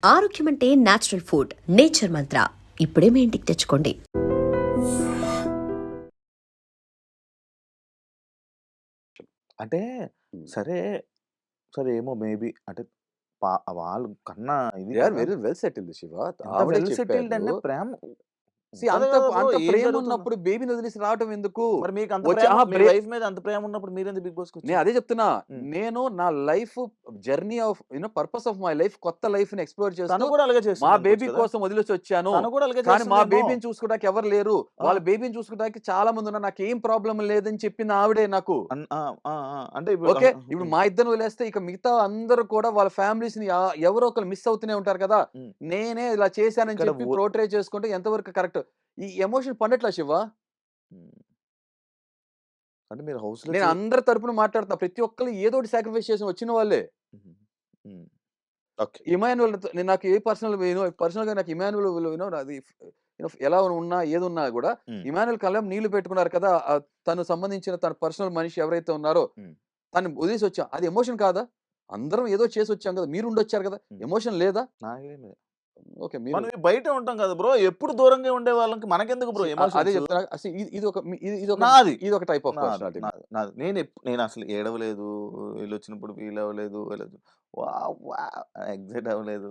ఆరోగ్యం అంటే natural food. Nature మంత్ర ఇప్పుడే మీ ఇంటికి తెచ్చుకోండి. అంటే హ్మ్. సరే, సరే ఏమో మేబీ అంటే వాళ్ళు కన్నా ఇది దే ఆర్ కదా! Very well settled Shiva. ఎంత ఆవిడే వెల్ సెటిల్డ్ చెప్పారు. అంటే ప్రేమ సీ ఉంటది అంత కదా బ్రో! అంత ఏం ప్రేమ జరుగుతుందో ఉన్నప్పుడు బేబీని వదిలేసి రావటం ఎందుకు? మరి మీకు అంత వచ్చి ప్రేమ మీ బ్రేక్ వైఫ్ మీద అంత ప్రేమ ఉన్నప్పుడు మీరెందుకు బిగ్ నేను బాస్‌కొచ్చారు? అదే చెప్తున్నా. హ్మ్. నేను నా life journey of purpose of my life కొత్త లైఫ్‌ని ఎక్స్‌ప్లోర్ తను చేస్తూ కూడా అలాగే మా చేస్తుందనుకోవచ్చు బేబీ కదా! కోసం వదిలేసొచ్చాను. తను కూడా అలాగే కానీ మా చేస్తుందేమో! బేబీని చూసుకోవడానికి ఎవరు లేరు. ఆ! వాళ్ళ బేబీని చూసుకోవడానికి చాలా మంది ఉన్నారు. నాకేం ప్రాబ్లమ్ లేదని చెప్పింది ఆవిడే నాకు. ఆ! ఆ! ఆ! అంటే ఇప్పుడు ఓకే. ఇప్పుడు మా ఇద్దరిని వదిలేస్తే ఇక మిగతా అందరూ కూడా వాళ్ళ ఫ్యామిలీస్‌ని ఎవరో ఒకళ్ళు మిస్ అవుతూనే ఉంటారు కదా! హ్మ్. నేనే ఇలా చేశానని ఇక్కడ చెప్పి పోర్ట్రే చేసుకుంటే ఎంతవరకు కరెక్ట్? ఈ ఎమోషన్ పండట్లా శివ. హ్మ్. అంటే మీరు హౌస్‌లో నేను అందరి తరపున మాట్లాడుతున్నా. ప్రతి ఒక్కళ్ళు ఏదో ఒకటి సాక్రిఫైస్ చేసి వచ్చిన వాళ్ళే. హుహు. హ్మ్. ఓకే. ఇమాన్యుయల్‌తో నేను నాకు ఏ పర్సనల్‌గా నాకు ఇమాన్యుయల్ అది ఎలా ఉన్నా ఏదున్నా గూడా హ్మ్. ఇమాన్యుయల్ కళ్ళెంబట నీళ్లు పెట్టుకున్నారు కదా! తను సంబంధించిన తన పర్సనల్ మనిషి ఎవరైతే ఉన్నారో హ్మ్. తను వదిలేసొచ్చాం. అది ఎమోషన్ కాదా? అందరం ఏదో చేసొచ్చాం కదా! మీరు ఉండొచ్చారు కదా! హ్మ్. ఎమోషన్ లేదా? నాకేం లేదు. ఓకే. మీరు మనం బయటే ఉంటాం కదా బ్రో! ఎప్పుడు దూరంగా ఉండే వాళ్ళకి మనకెందుకు బ్రో అదే ఎమోషన్స్? చెప్తున్నా. అసలు ఇదొక నాది. ఇదొక టైప్ ఆఫ్ నాది. పర్సనాలిటీ. నాది. నాది. నేనసలు ఏడవలేదు. వీళ్ళొచ్చినప్పుడు ఫీల్ అవ్వలేదు. వావ్! వావ్! ఎక్సైట్ అవ్వలేదు.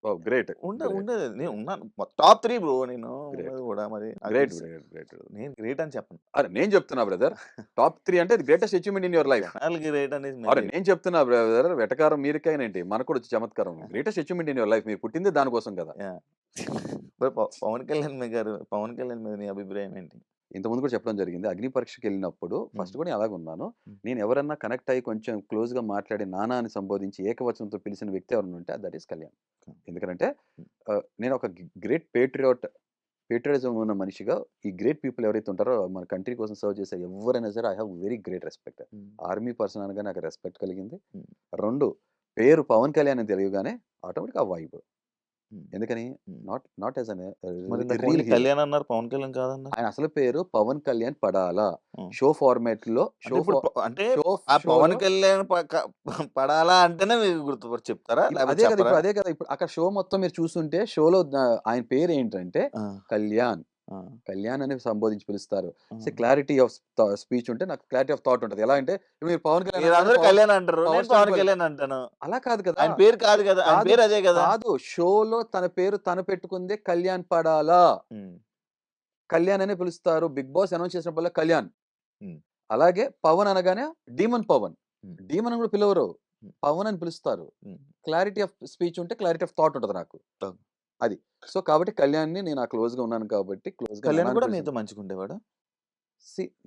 వావ్! గ్రేట్. గ్రేట్. ఉండేది. నేను ఉన్నాను. టాప్ 3 బ్రో నేను గ్రేట్. ఉన్నది కూడా మరి నాకు గ్రేట్. తెలుసు. గ్రేట్. గ్రేట్. నేను గ్రేట్ అని చెప్పను. అరె! నేను చెప్తున్నా బ్రదర్. టాప్ 3 అంటే the greatest achievement in your life. జనాలు గ్రేట్ అనేది అరె! మెయిన్. నేను చెప్తున్నా బ్రదర్. వెటకారం మీరికైనేంటి? మనకు కూడా వచ్చి చమత్కారం. Greatest achievement in your life. మీరు పుట్టిందే దాని కోసం కదా! యాహ్! మరి పవన్ కళ్యాణ్ మీద నీ అభిప్రాయం ఏంటి? ఇంతకుముందు కూడా చెప్పడం జరిగింది. అగ్ని పరీక్షకెళ్ళినప్పుడు హ్మ్. ఫస్ట్ కూడా నేను అలాగే ఉన్నాను. హ్మ్. నేను ఎవరన్నా కనెక్ట్ అయ్యి కొంచెం క్లోజ్‌గా మాట్లాడి నాన్న అని సంబోధించి ఏకవచనంతో పిలిచిన వ్యక్తి ఎవరైనా ఉంటే దట్ ఈస్ కళ్యాణ్. ఎందుకంటే హ్మ్. నేను ఒక గ్రేట్ పేట్రియాటిజం ఉన్న మనిషిగా ఈ గ్రేట్ పీపుల్ ఎవరైతే ఉంటారో మన కంట్రీ కోసం సర్వ్ చేసే ఎవరైనా సరే I have very great respect. హ్మ్. ఆర్మీ పర్సన్ అనగా నాకు రెస్పెక్ట్ కలిగింది. హ్మ్. 2 పేరు పవన్ కళ్యాణ్ అని తెలియగానే ఆటోమేటిక్‌గా ఆ వైబ్. హ్మ్. ఎందుకని హ్మ్. నాట్ యాస్ మరి ఇందాక రీల్ ఓన్లీ హీరో. కళ్యాణ్ అన్నారు. పవన్ కళ్యాణ్ కాదన్నారు. ఆయన అసలు పేరు పవన్ కళ్యాణ్ పడాలా. హ్మ్. షో ఫార్మాట్‌లో అంటే ఇప్పుడు అంటే షో ఆ పవన్ షోలో కళ్యాణ్ పడాలా అంటేనే మీరు చెప్తారా? లేకపోతే అదే కదా! చెప్పరా? అదే కదా! ఇప్పుడు అక్కడ షో మొత్తం మీరు చూస్తుంటే షోలో ఆయన పేరేంటంటే ఆ! కళ్యాణ్. ఆ! కళ్యాణ్ అని సంబోధించి పిలుస్తారు. ఆ! క్లారిటీ ఆఫ్ స్పీచ్ ఉంటే నాకు క్లారిటీ ఆఫ్ థాట్ ఉంటది. ఎలా అంటే ఇప్పుడు మీరు పవన్ కళ్యాణ్ అనగానే మీరందరూ కళ్యాణ్ అంటారు. నేను పవర్ స్టార్ పవన్ కళ్యాణ్ అంటాను. అలా కాదు కదా! ఆయన పేరు కాదు కదా! ఆయన కాదు. పేరు అదే కదా! కాదు. షోలో తన పేరు తను పెట్టుకుందే కళ్యాణ్ పడాలా. హ్మ్. కళ్యాణ్ అనే పిలుస్తారు. 'బిగ్ బాస్' అనౌన్స్ చేసినప్పుడల్లా కళ్యాణ్. హ్మ్. అలాగే పవన్ అనగానే డీమన్ పవన్. హ్మ్. డీమన్ అని కూడా పిలవరు. హ్మ్. పవన్ అని పిలుస్తారు. హ్మ్. క్లారిటీ ఆఫ్ స్పీచ్ ఉంటే క్లారిటీ ఆఫ్ థాట్ ఉంటది నాకు. అవును. అది. సో, కాబట్టి కళ్యాణ్‌ని నేను క్లోజ్‌గా ఉన్నాను కాబట్టి క్లోజ్‌గా నాన్న కళ్యాణ్ అని కూడా పిలిచాను. మీతో మంచిగుండేవాడా?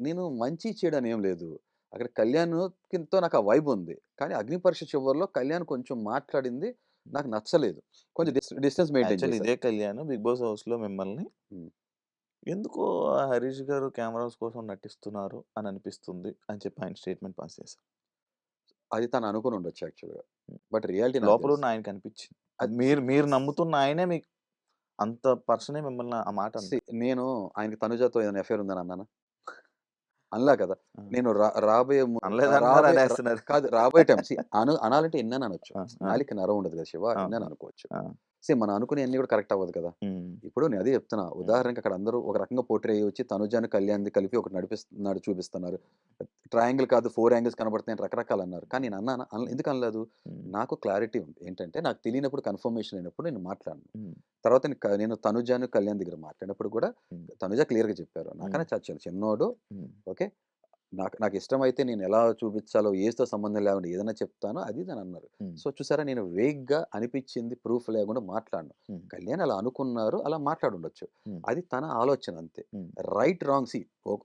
నేను మంచి, చెడు అని ఏం లేదు. అక్కడ కళ్యాణ్‌తో నాకు ఆ వైబ్ ఉంది. కానీ అగ్ని పరీక్ష చివరిలో కళ్యాణ్ కొంచెం మాట్లాడింది నాకు నచ్చలేదు. కొంచెం డిస్టెన్స్ మెయింటైన్ యాక్చువల్లీ చేశారు. ఇదే కళ్యాణ్ 'బిగ్ బాస్' హౌస్‌లో మిమ్మల్ని హ్మ్. ఎందుకో హరీష్ గారు కెమెరాస్ కోసం నటిస్తున్నారు అని అనిపిస్తుంది అని చెప్పి ఆయన స్టేట్మెంట్ పాస్ చేశారు. అది తను అనుకోని ఉండొచ్చు యాక్చువల్‌గా. హ్మ్. బట్ రియాలిటీ నాకు తెలుసు. లోపలున్న ఆయనకి అనిపించింది. అది మీరు మీరు నమ్ముతున్న ఆయనే మీకు అంత పర్సనే మిమ్మల్ని ఆ మాట అన్నాడు. నేను ఆయనకి తనుజతో ఏదైనా అఫైర్ ఉందని అన్నానా? అనలా కదా! ఆ! నేను రాబోయే అనలేదంటున్నారు రాబోయే అనేస్తున్నారు. కాదు రాబోయే టైం అనాలంటే ఎన్నైనా అనొచ్చు. ఆ! ఆ! నాలుకకి నరం ఉండదు కదా శివ! ఎన్నైనా అవును. అనుకోవచ్చు. ఆ! మనం అనుకునేయన్నీ కూడా కరెక్ట్ అవ్వదు కదా! హ్మ్. ఇప్పుడు నేను అదే చెప్తున్నా. హ్మ్. ఉదాహరణకి అక్కడ అందరూ ఒక రకంగా పోర్ట్రే అయ్యొచ్చి తనుజాని, కళ్యాణ్‌ది కలిపి ఒకటి చూపిస్తున్నారు. ట్రయాంగిల్ కాదు 4 యాంగిల్స్ కనబడుతున్నాయని రకరకాలన్నారు. కానీ నేను అన్నానా? ఎందుకు అనలేదు? హ్మ్. నాకు క్లారిటీ ఉంది. ఏంటంటే నాకు తెలియనప్పుడు కన్ఫర్మేషన్ అయినప్పుడు నేను మాట్లాడను. హ్మ్. తర్వాత నేను తనుజాను, కళ్యాణ్ దగ్గర మాట్లాడినప్పుడు కూడా హ్మ్. తనుజ క్లియర్‌గా చెప్పారు. హ్మ్. నాకన్నా చిన్నోడు. హ్మ్. ఓకే. నాకిష్టమైతే నేనెలా చూపిచ్చాలో ఏజ్‌తో సంబంధం లేకుండా ఏదైనా చెప్తాను. అది ఇది అని అన్నారు. హ్మ్. సో, చూసారా నేను వేగ్‌గా అనిపిచ్చింది ప్రూఫ్ లేకుండా మాట్లాడను. హ్మ్. కళ్యాణ్ అలా అనుకున్నారు. అలా మాట్లాడుండొచ్చు. హ్మ్. అది తన ఆలోచన అంతే. హ్మ్. రైట్, రాంగ్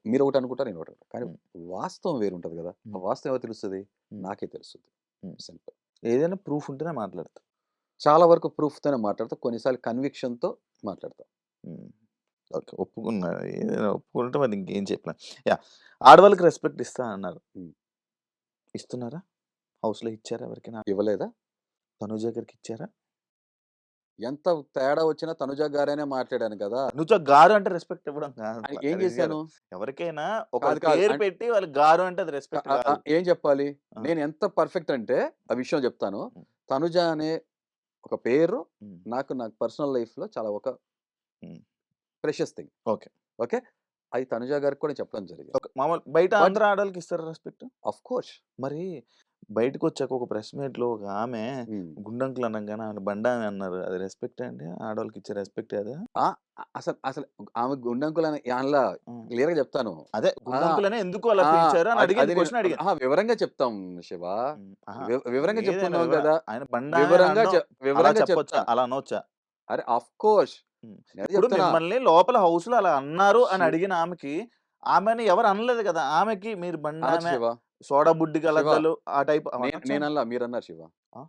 మీరొకటి అనుకుంటారు. నేనొకటి అనుకుంటా. కానీ హ్మ్. వాస్తవం వేరుంటది గదా! ఆ హ్మ్. వాస్తవం ఎవరికి తెలుస్తది? హ్మ్. నాకే తెలుస్తది. హ్మ్. సింపుల్. ఏదైనా ప్రూఫ్ ఉంటేనే మాట్లాడతా. చాలా వరకు ప్రూఫ్‌తోనే మాట్లాడతా. కొన్నిసార్లు కన్విక్షన్‌తో మాట్లాడతా. హ్మ్. ఓకే. ఒప్పుకున్నా. ఏదైనా ఒప్పుకుంటే మరి ఇంకేం చెప్పలేం. యాహ్! ఆడవాళ్ళకి రెస్పెక్ట్ ఇస్తా అన్నారు. హ్మ్. ఇస్తున్నారా? హౌస్‌లో ఇచ్చారా ఎవరికైనా? ఇవ్వలేదా? తనూజ గారికి ఇచ్చారా? ఎంత తేడా వచ్చినా తనుజ గారనే మాట్లాడాను కదా! తనూజ గారు అంటే రెస్పెక్ట్ ఇవ్వడం కాదు ఏం హరీష్ గారు. జేశాను? ఎవరికైనా ఒకళ్ళ కాదు. కాదు. పేరు పెట్టి వాళ్ళకి గారు అంటే అది రెస్పెక్ట్ కాదు. ఏం జెప్పాలి? ఆ! నేను ఎంత పర్ఫెక్ట్ అంటే, ఆ విషయం జెప్తాను. హ్మ్. తనుజ అనే ఒక పేరు హ్మ్. నాకు పర్సనల్ లైఫ్‌లో చాలా ఒక హ్మ్. Precious thing. ఓకే. ఓకే. అది తనుజ గారికి కూడా చెప్పడం జరిగింది. ఓకే. మామూలు బయట బట్ అందరు ఆడోళ్ళకి ఇస్తారా రెస్పెక్ట్? Of course. మరి బయటకొచ్చాక ఒక ప్రెస్ మీట్‌లో ఒక ఆమె హ్మ్. గుండంకులు అనంగానే ఆమెను బండామె అన్నారు. అది రెస్పెక్టే అండి? ఆడోళ్ళకి ఇచ్చే రెస్పెక్టే అదా? ఆ! అసలు ఆమె గుండంకులని అందులో హ్మ్. క్లియర్‌గా చెప్తాను. అదే ఆ! గుండంకులనే ఎందుకు అలా ఆ! పిలిచారు అని అది అడిగింది. అది నేను క్వెషన్ అడిగాను. అహా! వివరంగా చెప్తాం శివ. హ్మ్. అహా! వివరంగా ఏదైనా చెప్తున్నాం వివరం గదా! ఆయన బండామె అని వివరంగా అనడం అలా వివరంగా చెప్పొచ్చా? చెప్తాను. అలా అనొచ్చా? అరే! Of course. హ్మ్. నేనదే ఇప్పుడు చెప్తున్నా. మిమ్మల్ని లోపల హౌస్‌లో అలా అన్నారు అని శి అడిగిన ఆమెకి, ఆమెని ఎవరు అనలేదు కదా! ఆమెకి మీరు అనొచ్చు బండామె, శివ. సోడా బుడ్డి శివ. కలద్దలు ఆ టైప్ అనొచ్చా? నేననలా మీరన్నారు శివ. ఆ!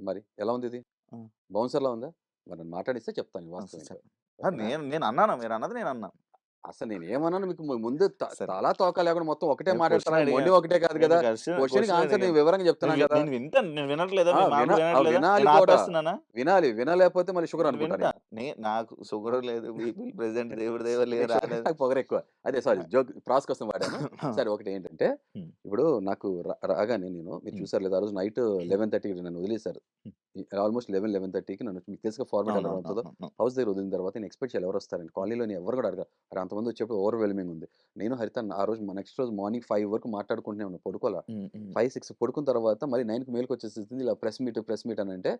మరి ఎలా ఉందిది? ఆ! బౌన్సర్‌లా ఉందా? మరి నన్ను మాట్లాడిస్తే చెప్తాను ఈ ఆ! వాస్తవం ఏంటో. చెప్పండి. ఆ! ఓకేనా? నేనన్నాను. మీరన్నది నేనన్నాను. అసలు నేనేమన్నాను మీకు ముందు సరే. తలా తోక లేకుండా మొత్తం ఒకటే నేను క్వెషన్ మాట్లాడతారా? మొండి అడిగాను. ఒకటే కాదు నేను గదా! క్వెషన్‌కి క్వెషన్ ఆన్సర్ అడిగాను. నేను వివరంగా చెప్తున్నాను గదా! నేను వింటాను. నేను వినట్లేదా? ఆ! మీ మాట వినట్లేదా? వినాలి నేను కూడా. ఆపేస్తున్నానా? వినాలి. వినలేకపోతే మళ్ళీ షుగర్ నేను అనుకుంటా వింటా. నేను. నాకు షుగరు లేదు. బీపీ ప్రెజెంట్ దేవుడి దయ వల్ల మీకు షుగర్ రాలేదు. నాకు పొగరెక్కువ. అదే సారీ ఆ! జోక్ ప్రాస్ కోసం వాడాను. ఆ! సరే ఒకటేంటంటే, హ్మ్. ఇప్పుడు నాకు రాగానే మీరు హ్మ్. చూసారో లేదో ఆ రోజు నైట్ 11:30కి నన్ను వదిలేసారు. హ్మ్. ఆల్‌మోస్ట్ 11:30కి నన్ను మీకు తెలుసుగా ఫార్మాట్ ఎలా ఉంటదో. అవునవునవునవును. హౌస్ దగ్గర వదిలిన తర్వాత నేను ఎక్స్‌పెక్ట్ చేయాలి ఎవరొస్తారని. హ్మ్. కాలనీలోని ఎవ్వరు కూడా అడగరు. అరే! అంతమంది వచ్చేప్పుడు ఓవర్‌వెల్మింగ్ ఉంది. నేను హరిత ఆ రోజు నెక్స్ట్ రోజు మార్నింగ్ 5 వరకు మాట్లాడుకుంటూనే ఉన్నాం. పడుకోలా. హ్మ్. హ్మ్. 5, 6 పడుకున్న తర్వాత మళ్ళీ 9కి మేలుకొచ్చేసింది. ఇలా ప్రెస్ మీట్ అనంటే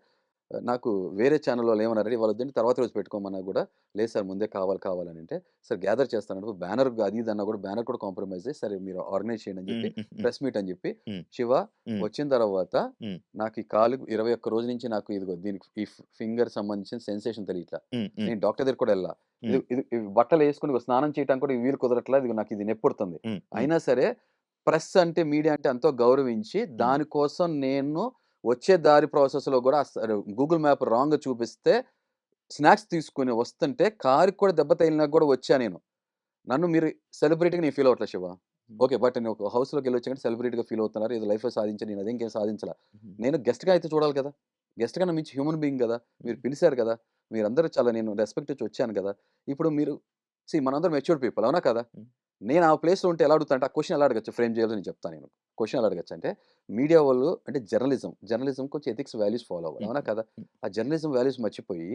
నాకు వేరే ఛానల్ వాళ్ళు ఏమన్నారంటే ఇవాళ వద్దండి తర్వాత రోజు పెట్టుకోమన్నా కూడా లేదు సార్ ముందే కావాలనంటే సార్ గ్యాదర్ చేస్తానంటే బ్యానర్ అది ఇది అన్నా కూడా బ్యానర్ కూడా కాంప్రమైజ్ అయ్యి సరే మీరు ఆర్గనైజ్ చేయండి అని చెప్పి హ్మ్. హ్మ్. హ్మ్. ప్రెస్ మీట్ అని చెప్పి హ్మ్. శివ హ్మ్. వచ్చిన తర్వాత హ్మ్. నాకు ఈ కాలు 21 రోజు నుంచి నాకు ఇదిగో దీనికి ఈ ఫింగర్ సంబంధించిన సెన్సేషన్ తెలియట్లా. హ్మ్. హ్మ్. నేను డాక్టర్ దగ్గర కూడా వెళ్ళా. ఇది హ్మ్. ఇది ఇవి బట్టలు వేసుకొని ఇగో స్నానం చేయడానికి కూడా ఈ వీలు కుదరట్లా. ఇదిగో నాకు ఇది నొప్పుడుతుంది. హ్మ్. హ్మ్. అయినా సరే ప్రెస్ అంటే మీడియా అంటే ఎంతో గౌరవించి హ్మ్. దానికోసం నేను వచ్చే దారి ప్రాసెస్‌లో గూడా గూగుల్ మ్యాప్ రాంగ్‌గా చూపిస్తే స్నాక్స్ తీసుకొని వస్తుంటే కారుకి కూడా దెబ్బ తగిలినా గూడా వచ్చా నేను. నన్ను మీరు సెలబ్రిటీగా నేను ఫీల్ అవ్వట్లే శివ. హ్మ్. ఓకే. బట్ నేను ఒక హౌస్‌లోకెళ్ళొచ్చానంటే సెలబ్రిటీగా ఫీల్ అవుతున్నారు. ఏదో లైఫ్‌లో సాధించాను. నేను అదేంకేం సాధించలా. హ్మ్. నేను గెస్ట్‌గా అయితే చూడాలి కదా! గెస్ట్ కన్నా మించి హ్యూమన్ బీయింగ్ గదా! మీరు హ్మ్. పిలిసారు గదా! మీరందరూ చాలా నేను రెస్పెక్ట్ ఇచ్చి వచ్చాను గదా! ఇప్పుడు మీరు మనందరం మెచ్యూర్డ్ పీపుల్ అవునా కాదా? హ్మ్. నేను ఆ ప్లేస్‌లో ఉంటే ఎలా అడుగుతా అంటే, ఆ క్వెషన్ ఎలా అడగొచ్చు ఫ్రేమ్ చేయాలో నేను చెప్తా నేను. క్వెషన్ ఎలా అడగొచ్చు అంటే, మీడియా వాళ్ళు అంటే జర్నలిజం కొంచెం ఎథిక్స్, వాల్యూస్ ఫాలో అవ్వాలి. హ్మ్. అవునా కాదా? హ్మ్. ఆ జర్నలిజం వాల్యూస్ మర్చిపోయి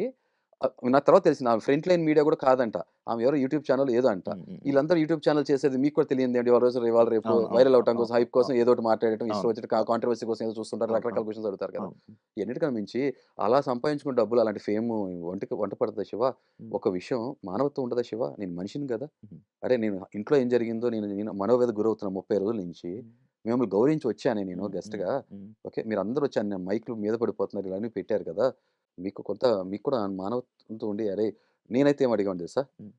నాకు తర్వాత తెలిసింది ఆమె ఫ్రంట్ లైన్ మీడియా కూడా కాదంట. ఆమె ఎవరో యూట్యూబ్ ఛానల్ ఏదో అంట. హ్మ్. హ్మ్. హ్మ్. ఈళ్ళందరూ యూట్యూబ్ ఛానల్ చేసేది మీకు కూడా తెలియనిదేంటి ఇవాళ రేపు అవును. అవును. వైరల్ అవ్వటం అవును. కోసం, హైప్ కోసం అవును. ఏదో ఒకటి మాట్లాడటం, ఇష్టం అవును. వచ్చినట్టు కాంట్రోవర్సీ కోసం ఏదో చూస్తుంటారు. అవును. రకరకాల అవును. క్వెషన్స్ అడుగుతారు కదా! అవును. ఇయన్నిటికన్నా మించి అలా సంపాదించుకున్న డబ్బులు అలాంటి ఫేము వంట పడతదా శివ? హ్మ్. ఒక విషయం మానవత్వం ఉండదా శివ? నేను మనిషిని గదా! హుహు. అరే! నేను ఇంట్లో ఏం జరిగిందో నేను మనోవేదనకు గురవుతున్నా 30 రోజుల నుంచి. హ్మ్. మిమ్మల్ని గౌరవించి వచ్చానే నేను హ్మ్. హ్మ్. గెస్ట్‌గా. హ్మ్. ఓకే. మీరందరూ వచ్చి అన్ని మైక్‌లు మీద పడిపోతున్నారు. ఇవన్నీ పెట్టారు కదా! మీకు కూడా మానవత్వంతో ఉండి అరేయ్! నేనైతే ఏం అడిగానో తెలుసా? హ్మ్.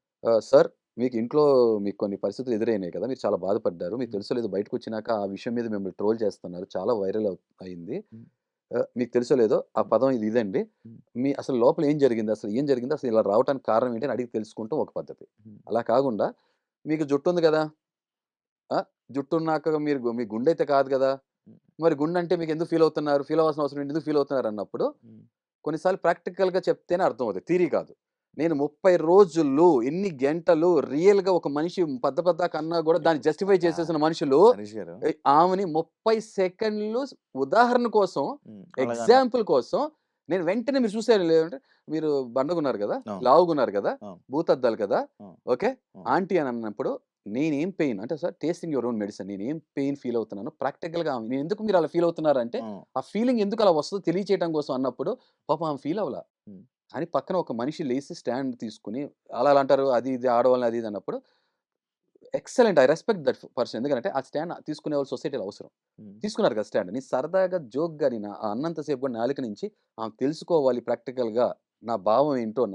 సార్ మీకు ఇంట్లో మీకు కొన్ని పరిస్థితులు ఎదురైనాయి కదా! మీరు చాలా బాధపడ్డారు. మీకు హ్మ్. తెలుసో లేదో బయటకొచ్చినాక ఆ విషయం మీద మిమ్మల్ని ట్రోల్ చేస్తున్నారు. చాలా వైరల్ అయింది. హ్మ్. మీకు తెలుసో లేదో ఆ హ్మ్. పదం ఇదండి. హ్మ్. మీ అసలు లోపల ఏం జరిగింది? అసలు ఇలా రావటానికి కారణం ఏంటి అని అడిగి తెలుసుకుంటం ఒక పద్ధతి. హ్మ్. అలా కాకుండా మీకు జుట్టుంది గదా! ఆ! జుట్టున్నాక మీ గుండయితే కాదు గదా! హ్మ్. మరి గుండంటే మీకెందుకు ఫీల్ అవుతున్నారు? ఫీల్ అవ్వాల్సిన అవసరం ఏంటి? ఎందుకు ఫీల్ అవుతున్నారన్నప్పుడు హ్మ్. కొన్ని సార్లు ప్రాక్టికల్‌గా చెప్తేనే అర్థమవుతది. థియరీ కాదు. నేను 30 రోజులు, ఎన్ని గంటలు రియల్‌గా ఒక మనిషి పద్ద కన్నా గూడా దాన్ని ఇప్పుడు జస్టిఫై యా చేసేసిన మనుషులు హరీష్ గారు ఆమెని 30 సెకండ్లు ఉదాహరణ కోసం, హ్మ్. అలాగన్నారు. ఎగ్జాంపుల్ కోసం నేను వెంటనే మీరు చూసారో లేదంటే మీరు బండగున్నారు గదా! అవును. లావుగున్నారు గదా! అవును. భూతద్దాలు కదా! అవును. ఓకే. అవును. ఆంటీ అని అన్నప్పుడు నేనేం పెయిన్ అంటే sir tasting your own medicine. నేనేం పెయిన్ ఫీల్ అవుతున్నానో ప్రాక్టికల్‌గా నేనెందుకు మీరు అలా ఫీల్ అవుతున్నారంటే, అవును. ఆ ఫీలింగ్ ఎందుకు అలా వస్తదో తెలియచేయటం కోసం అన్నప్పుడు పాపం ఆమె ఫీల్ అవ్వల. హ్మ్. కానీ పక్కన ఒక మనిషి లేసి స్టాండ్ తీసుకొని అలా అంటారు అది ఇది ఆడవాళ్ళని అది ఇది అన్నప్పుడు excellent. I respect that person. ఎందుకంటే ఆ స్టాండ్ తీసుకునేవాళ్ళు సొసైటీలో అవసరం. హ్మ్. తీసుకున్నారు కదా స్టాండ్. నేను సరదాగా జోక్‌గా నేను అన్నంత సేపు కూడా నాలుక నుంచి ఆమె తెలుసుకోవాలి ప్రాక్టికల్‌గా నా భావం ఏంటో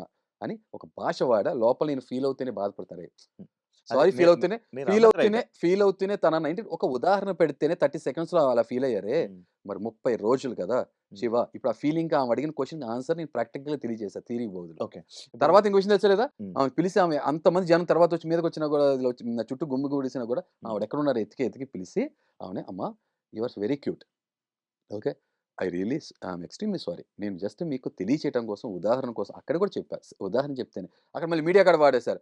అని ఒక భాష వాడా. లోపల నేను ఫీల్ అవుతేనే బాధపడతారు. హ్మ్. అదే సారీ మీ మీ మీరన్నది రైటే. ఫీల్ అవుతూనే తనని ఏంటి ఒక ఉదాహరణ పెడితేనే 30 సెకండ్స్‌లో అలా ఫీల్ అయ్యారే! హ్మ్. మరి 30 రోజులు కదా! హ్మ్. శివ ఇప్పుడు ఆ ఫీలింగ్‌కి ఆమె అడిగిన క్వెషన్‌కి ఆన్సర్ నేను ప్రాక్టికల్‌గా తెలియజేశా థియరీ బదులు. ఓకే. ఇప్పుడు తర్వాత ఇంకో విషయం తెలుసా లేదా? హ్మ్. ఆమెను పిలిసి ఆమె అంతమంది జనం తర్వాత వచ్చి మీదకొచ్చినా గూడా నా చుట్టూ గుమిగూడేసినా గూడా హ్మ్. ఆవిడెక్కడున్నారో ఎతికి పిలిసి ఆమెని "అమ్మ you are very cute. Okay. I really I'm extremely sorry. నేను జస్ట్ మీకు తెలియచేయటం కోసం, ఉదాహరణ కోసం" అక్కడ కూడా చెప్పా. ఉదాహరణ చెప్తేనే. అక్కడ మళ్ళీ మీడియా కాడ వాడేశారు.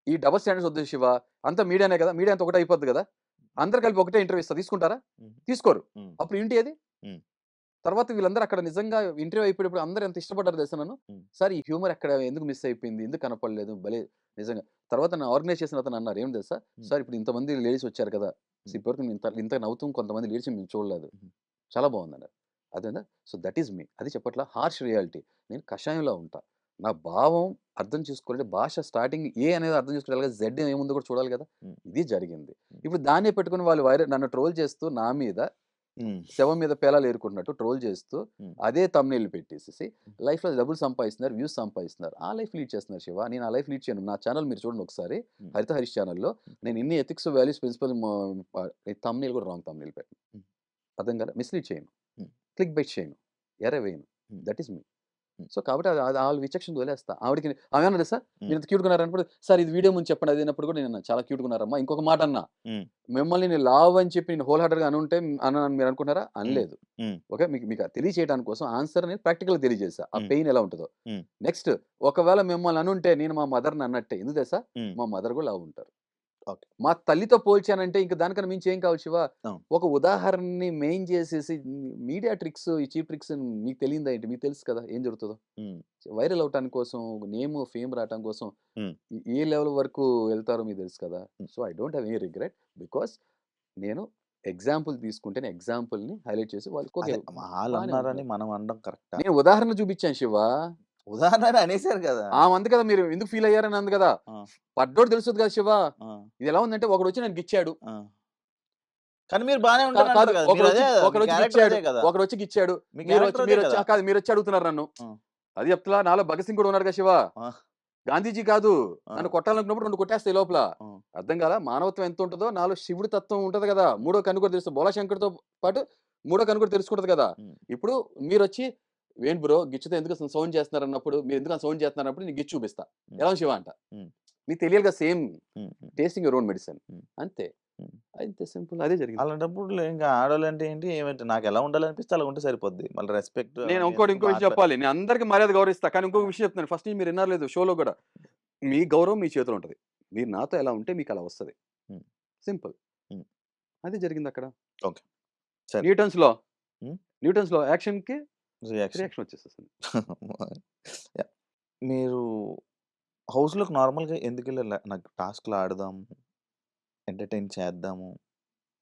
"ఈ డబుల్ స్టాండర్డ్స్ వద్దు శివ. అంతా మీడియానే కదా! మీడియా అంతా ఒకటే అయిపోద్ది గదా! అందరూ కలిపి ఒకటే ఇంటర్వ్యూ ఇస్తా తీసుకుంటారా? హ్మ్. తీసుకోరు. హ్మ్. అప్పుడు ఏంటి అది? హ్మ్. తర్వాత వీళ్ళందరూ అక్కడ నిజంగా ఇంటర్వ్యూ అయిపోయేటప్పుడు అందరూ ఎంత ఇష్టపడ్డారు తెలుసా నన్ను. హ్మ్. సార్ ఈ హ్యూమర్ ఎక్కడ ఎందుకు మిస్ అయిపోయింది? ఎందుకు కనపడలేదు? భలే నిజంగా. తర్వాత నన్ను ఆర్గనైజ్ చేసిన అతను అన్నారు ఏమి తెలుసా? హ్మ్. సార్ ఇప్పుడు ఇంతమంది లేడీస్ వచ్చారు కదా! హ్మ్. ఇప్పటివరకు మేము ఇంత నవ్వుతూ కొంతమంది లేడీస్ మేము చూడలేదు. హుహు. చాలా బాగుందన్నారు. అదేనా? సో దట్ ఈస్ మీ. అది చెప్పట్లా హార్ష్ రియాలిటీ. నేను కషాయంలో ఉంటా. నా భావం అర్థం చేసుకోవాలంటే భాష స్టార్టింగ్ ఏ అనేది అర్థం చేసుకోవాలి కదా! జెడ్ ఏముందో కూడా చూడాలి కదా! హ్మ్. ఇది జరిగింది. హ్మ్. ఇప్పుడు దాన్నే పెట్టుకొని వాళ్ళు నన్ను ట్రోల్ చేస్తూ నా మీద హ్మ్. శవం మీద పేలాలు ఏరుకుంటున్నట్టు ట్రోల్ చేస్తూ హ్మ్. అదే థంబ్‌నెయిల్ పెట్టేసేసి హ్మ్. లైఫ్‌లో డబ్బులు సంపాదిస్తున్నారు, వ్యూస్ సంపాదిస్తున్నారు. ఆ లైఫ్ లీడ్ చేస్తున్నారు శివ. నేను ఆ లైఫ్ లీడ్ చేయను. నా ఛానెల్ మీరు చూడండి ఒకసారి. హ్మ్. 'హరిత హరీష్' ఛానెల్‌లో నేను ఇన్ని ఎథిక్స్, వాల్యూస్, ప్రిన్సిపల్ థంబ్‌నెయిల్ కూడా రాంగ్ థంబ్‌నెయిల్ పెట్టను. హ్మ్. అర్థం కాదా? మిస్‌లీడ్ చేయను. హ్మ్. క్లిక్ బైట్ చేయను. ఎరవేయను. హ్మ్. దట్ ఈస్ మీ. హ్మ్. సో, కాబట్టి అది అది ఆళ్ళ విచక్షణ వదిలేస్తా. ఆవిడకి ఆమె ఏమన్నది తెలుసా? హ్మ్. మీరింత క్యూట్‌గా ఉన్నారన్నప్పుడు, సార్ ఇది వీడియో ముందు చెప్పండి అది అన్నప్పుడు కూడా నేనన్నా చాలా క్యూట్‌గా ఉన్నారమ్మా. ఇంకొక మాట అన్నా. హ్మ్. మిమ్మల్ని నేను లావ్ అని చెప్పి నేను హోల్ హార్టెడ్‌గా అనుంటే అన్నానని మీరు అనుకుంటారా? హ్మ్. అనలేదు. హ్మ్. ఓకే. మీకు మీకు తెలియచేయడానికి కోసం ఆన్సర్ నేను ప్రాక్టికల్‌గా తెలియజేశా. ఆ హ్మ్. పెయిన్ ఎలా ఉంటదో. హ్మ్. నెక్స్ట్ ఒకవేళ మిమ్మల్ని అనుంటే నేను మా మదర్‌ని అన్నట్టే. ఎందుకు తెలుసా? హ్మ్. మా మదర్ కూడా లావు ఉంటారు. ఓకే. మా తల్లితో పోల్చానంటే ఇంక దానికన్నా మించి ఏం కావాలి శివ? అవును. ఒక ఉదాహరణని మెయిన్ చేసేసి మీడియా ట్రిక్స్, ఈ చీప్ ట్రిక్స్ మీకు తెలియదా ఏంటి? మీకు తెలుసు కదా! ఏం జరుగుతదో. హ్మ్. వైరల్ అవ్వటానికి కోసం, నేమ్, ఫేమ్ రావటం కోసం హ్మ్. ఏ లెవెల్ వరకు వెళ్తారో మీకు తెలుసు కదా! హ్మ్. So, I don't have any regret. Because నేను ఎగ్జాంపుల్ తీసుకుంటేనే ఎగ్జాంపుల్‌ని హైలైట్ చేసి వాళ్ళకి ఓకే. అదే బానే ఆళ్ళన్నారని ఉంటున్నారు. మనం అనడం కరెక్టా? నేను ఉదాహరణ చూపించాను శివ. ఉదాహరణని అనేసారు కదా! ఆమె అంది కదా! మీరు ఎందుకు ఫీల్ అయ్యారని అంది కదా! ఆ! పడ్డోడు తెలుస్తది కదా శివ. ఆ! ఇది ఎలా ఉందంటే ఒకడొచ్చి నన్ను గిచ్చాడు. ఆ! కానీ మీరు బానే కాదు ఉంటారంటారు కదా! మీరు అదే కదా! మీ ఒకడొచ్చి క్యారెక్టర్ గిచ్చాడు. అదే కదా! ఒకడొచ్చి గిచ్చాడు. మీ మీరొచ్చి క్యారెక్టర్ అదే మీరొచ్చి కదా! కాదు మీరొచ్చి అడుగుతున్నారు నన్ను. ఆ! అది చెప్తలా నాలో భగత్ సింగ్ కూడా ఉన్నాడు కదా శివ. ఆ! గాంధీజీ కాదు. ఆ! నన్ను కొట్టాలనుకున్నప్పుడు 2 కొట్టేస్తాయి లోపల. ఆ! అర్థం కాలా? మానవత్వం ఎంత ఉంటదో నాలో శివుడి తత్వం ఉంటది కదా! మూడో కన్ను కూడా తెలుసు. బోళాశంకర్‌తో పాటు మూడో కన్ను కూడా తెలుసుకుంటది కదా! హ్మ్. ఇప్పుడు మీరొచ్చి ఏంటి బ్రో గిచ్చితే ఎందుకు సౌండ్ చేస్తున్నారన్నప్పుడు, మీరెందుకు అంత సౌండ్ చేస్తున్నారన్నప్పుడు నేను గిచ్చి చూపిస్తా. హ్మ్. ఎలా ఉంది శివ అంట. హ్మ్. మీకు తెలియాలి కదా! సేమ్ హ్మ్. హ్మ్. Tasting your own medicine. హ్మ్. అంతే. హ్మ్. అంతే సింపుల్. అదే జరిగింది. అలాంటప్పుడు ఇంకా ఆడోళ్ళంటే ఏంటి? ఏమంటే నాకెలా ఉండాలనిపిస్తే అలా ఉంటే సరిపోద్ది. మళ్ళీ రెస్పెక్ట్ నేను అవన్నీ ఇంకో ఎందుకు విషయం చెప్పాలి. నేను అందరికి మర్యాద గౌరవిస్తా. కానీ ఇంకొక విషయం చెప్తున్నాను. ఫస్ట్ నుంచి మీరు ఇన్నారో లేదో షోలో గూడా. మీ గౌరవం మీ చేతిలో ఉంటది. మీరు నాతో ఎలా ఉంటే మీకలా వస్తది. హ్మ్. సింపుల్. హ్మ్. అదే జరిగిందక్కడ. ఓకే. సరే. Newton's law. హ్మ్. న్యూటన్స్ లా యాక్షన్‌కి రియాక్షన్. రియాక్షన్ వచ్చేసేసింది. యాహ్! మీరు హౌస్‌లోకి నార్మల్‌గా ఎందుకెళ్లారు? నాకు టాస్క్‌లు ఆడదాము, ఎంటర్‌టైన్ చేద్దాము,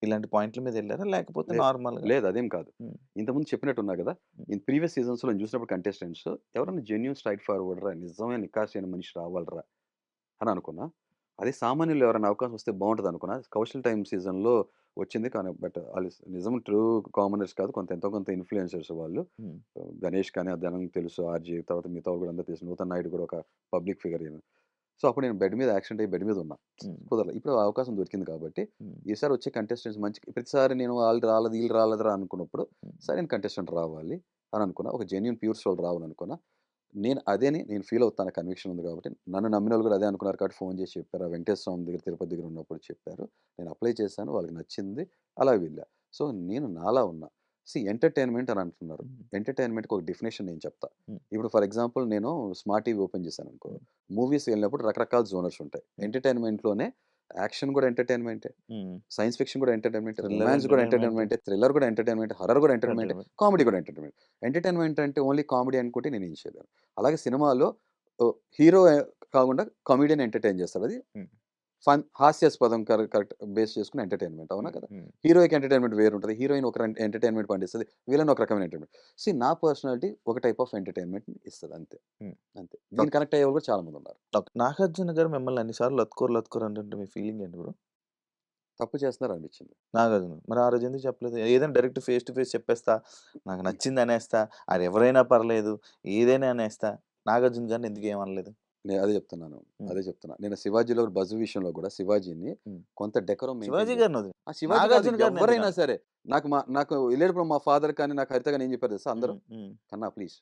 ఇలాంటి పాయింట్‌ల మీద ఎళ్లారా? లేకపోతే లే నార్మల్‌గా లేదు అదేం కాదు. హ్మ్. ఇంతకుముందు చెప్పినట్టున్నా గదా! హ్మ్. ఇన్ ప్రీవియస్ సీజన్స్‌లో నేను చూసినప్పుడు కంటెస్టెంట్స్ ఎవరైనా జెన్యూన్ స్ట్రెయిట్ ఫార్వర్డ్‌రా నిజమైన నిక్కార్సైన మనిషి రావాలిరా అని అనుకున్నా. అదే సామాన్యులు ఎవరైనా అవకాశం వస్తే బావుంటదనుకున్నా. 'కౌశల్ టైమ్' సీజన్‌లో వచ్చింది. కానీ బట్ ఆళ్ళు నిజం ట్రూ కామనర్స్ కాదు. ఎంతో కొంత ఇన్‌ఫ్లుయెన్సర్స్ వాళ్ళు. హ్మ్. గణేష్ కానీ జనం తెలుసు. ఆర్‌జే తర్వాత మిగతా వాళ్ళు కూడా అందరూ తెలుసు. నూతన్ నాయుడు కూడా ఒక పబ్లిక్ ఫిగర్ ఈయన. సో, అప్పుడు నేను బెడ్ మీద యాక్సిడెంట్ అయ్యి బెడ్ మీద ఉన్నా. హ్మ్. కుదరలే. ఇప్పుడు ఆ అవకాశం దొరికింది కాబట్టి హ్మ్. ఈసారి వచ్చే కంటెస్టెంట్స్ మంచి ప్రతిసారి నేను ఆళ్ళు రాలేదు, ఈళ్ళు రాలేదురా అనుకున్నప్పుడు హ్మ్. సరైన కంటెస్టెంట్ రావాలి అని అనుకున్నా. ఒక జెన్యూన్ ప్యూర్ సోల్ రావాలనుకున్నా. నేను ఫీల్ అవుతాను కన్విక్షన్ ఉంది కాబట్టి. నన్ను నమ్మినోళ్ళు కూడా అదే అనుకున్నారు కాబట్టి ఫోన్ చేసి చెప్పారు. ఆ వెంకటేశ్వర స్వామి దగ్గర తిరుపతి దగ్గర ఉన్నప్పుడు చెప్పారు. నేను అప్లై చేశాను. వాళ్ళకి నచ్చింది. అలా వెళ్ళా. సో, నేను నాలా ఉన్నా. ఎంటర్‌టైన్‌మెంట్ అని అంటున్నారు. హ్మ్. ఎంటర్‌టైన్‌మెంట్‌కి ఒక డెఫినిషన్ నేను చెప్తా. హ్మ్. ఇప్పుడు ఫర్ ఎగ్జాంపుల్ నేను స్మార్ట్ టీవీ ఓపెన్ చేశాననుకో. హ్మ్. మూవీస్‌కి వెళ్ళినప్పుడు రకరకాల జోనర్స్ ఉంటాయి. హ్మ్. ఎంటర్‌టైన్‌మెంట్‌లోనే యాక్షన్ కూడా ఎంటర్‌టైన్‌మెంటే. హ్మ్. సైన్స్ ఫిక్షన్ కూడా ఎంటర్‌టైన్‌మెంటే. థ్రిల్లర్ రొమాన్స్ కూడా ఎంటర్‌టైన్‌మెంట్. ఎంటర్‌టైన్‌మెంటే. థ్రిల్లర్ కూడా ఎంటర్‌టైన్‌మెంటే. హారర్ కూడా ఎంటర్‌టైన్‌మెంటే. ఎంటర్‌టైన్‌మెంట్. కామెడీ కూడా ఎంటర్‌టైన్‌మెంట్. ఎంటర్‌టైన్‌మెంట్ అంటే ఓన్లీ కామెడీ అనుకుంటే నేనేం చేయలేను. అలాగే సినిమాలో హీరో కాకుండా కామెడియన్ ఎంటర్‌టైన్ చేస్తాడు. అది హ్మ్. ఫన్ హాస్యాస్పదం కరెక్ట్ బేస్ చేసుకుని ఎంటర్‌టైన్‌మెంట్ అవునా హ్మ్. కదా! హ్మ్. హీరోయిక్ ఎంటర్‌టైన్‌మెంట్ వేరుంటది. హీరోయిన్ ఒక ఎంటర్‌టైన్‌మెంట్ పండిస్తది. విలన్ ఒక రకమైన ఎంటర్‌టైన్‌మెంట్. నా పర్సనాలిటీ ఒక టైప్ ఆఫ్ ఎంటర్‌టైన్‌మెంట్‌ని ఇస్తది అంతే. హ్మ్. అంతే. దీనికి ఓకే. కనెక్ట్ అయ్యేవాళ్ళు కూడా చాలా మందున్నారు. ఓకే. 'నాగార్జున' గారు మిమ్మల్ని అన్ని సార్లు లత్కోర్ అంటుంటే మీ ఫీలింగ్ ఏంటి బ్రో? తప్పు చేస్తున్నారు అనిపించింది. 'నాగార్జున.' మరి ఆ రోజు ఎందుకు చెప్పలేదు? ఏదైనా డైరెక్ట్ ఫేస్ టు ఫేస్ చెప్పేస్తా. నాకు నచ్చింది అనేస్తా. ఆడెవరైనా పర్లేదు. ఏదైనా అనేస్తా. 'నాగార్జున' గారిని ఎందుకు ఏమనలేదు? నేను అదే చెప్తున్నాను. హ్మ్. అదే చెప్తున్నా. నేను 'శివాజీలో' 'బజ్' విషయంలో కూడా 'శివాజీని' హ్మ్. కొంత డెకోరం మెయింటైన్ 'శివాజీ' చేస్తా. గారిని వదిలేయి. ఆ! 'శివాజీ' కాదు 'నాగార్జున' గారిని ఎవ్వరైనా ఎందుకనరు? సరే. నాకు ఎళ్ళేటప్పుడు మా ఫాదర్ కానీ, నాకు హరిత గాని ఏం చెప్పారు తెలుసా అందరూ? హ్మ్. హ్మ్. "కన్నా ప్లీజ్,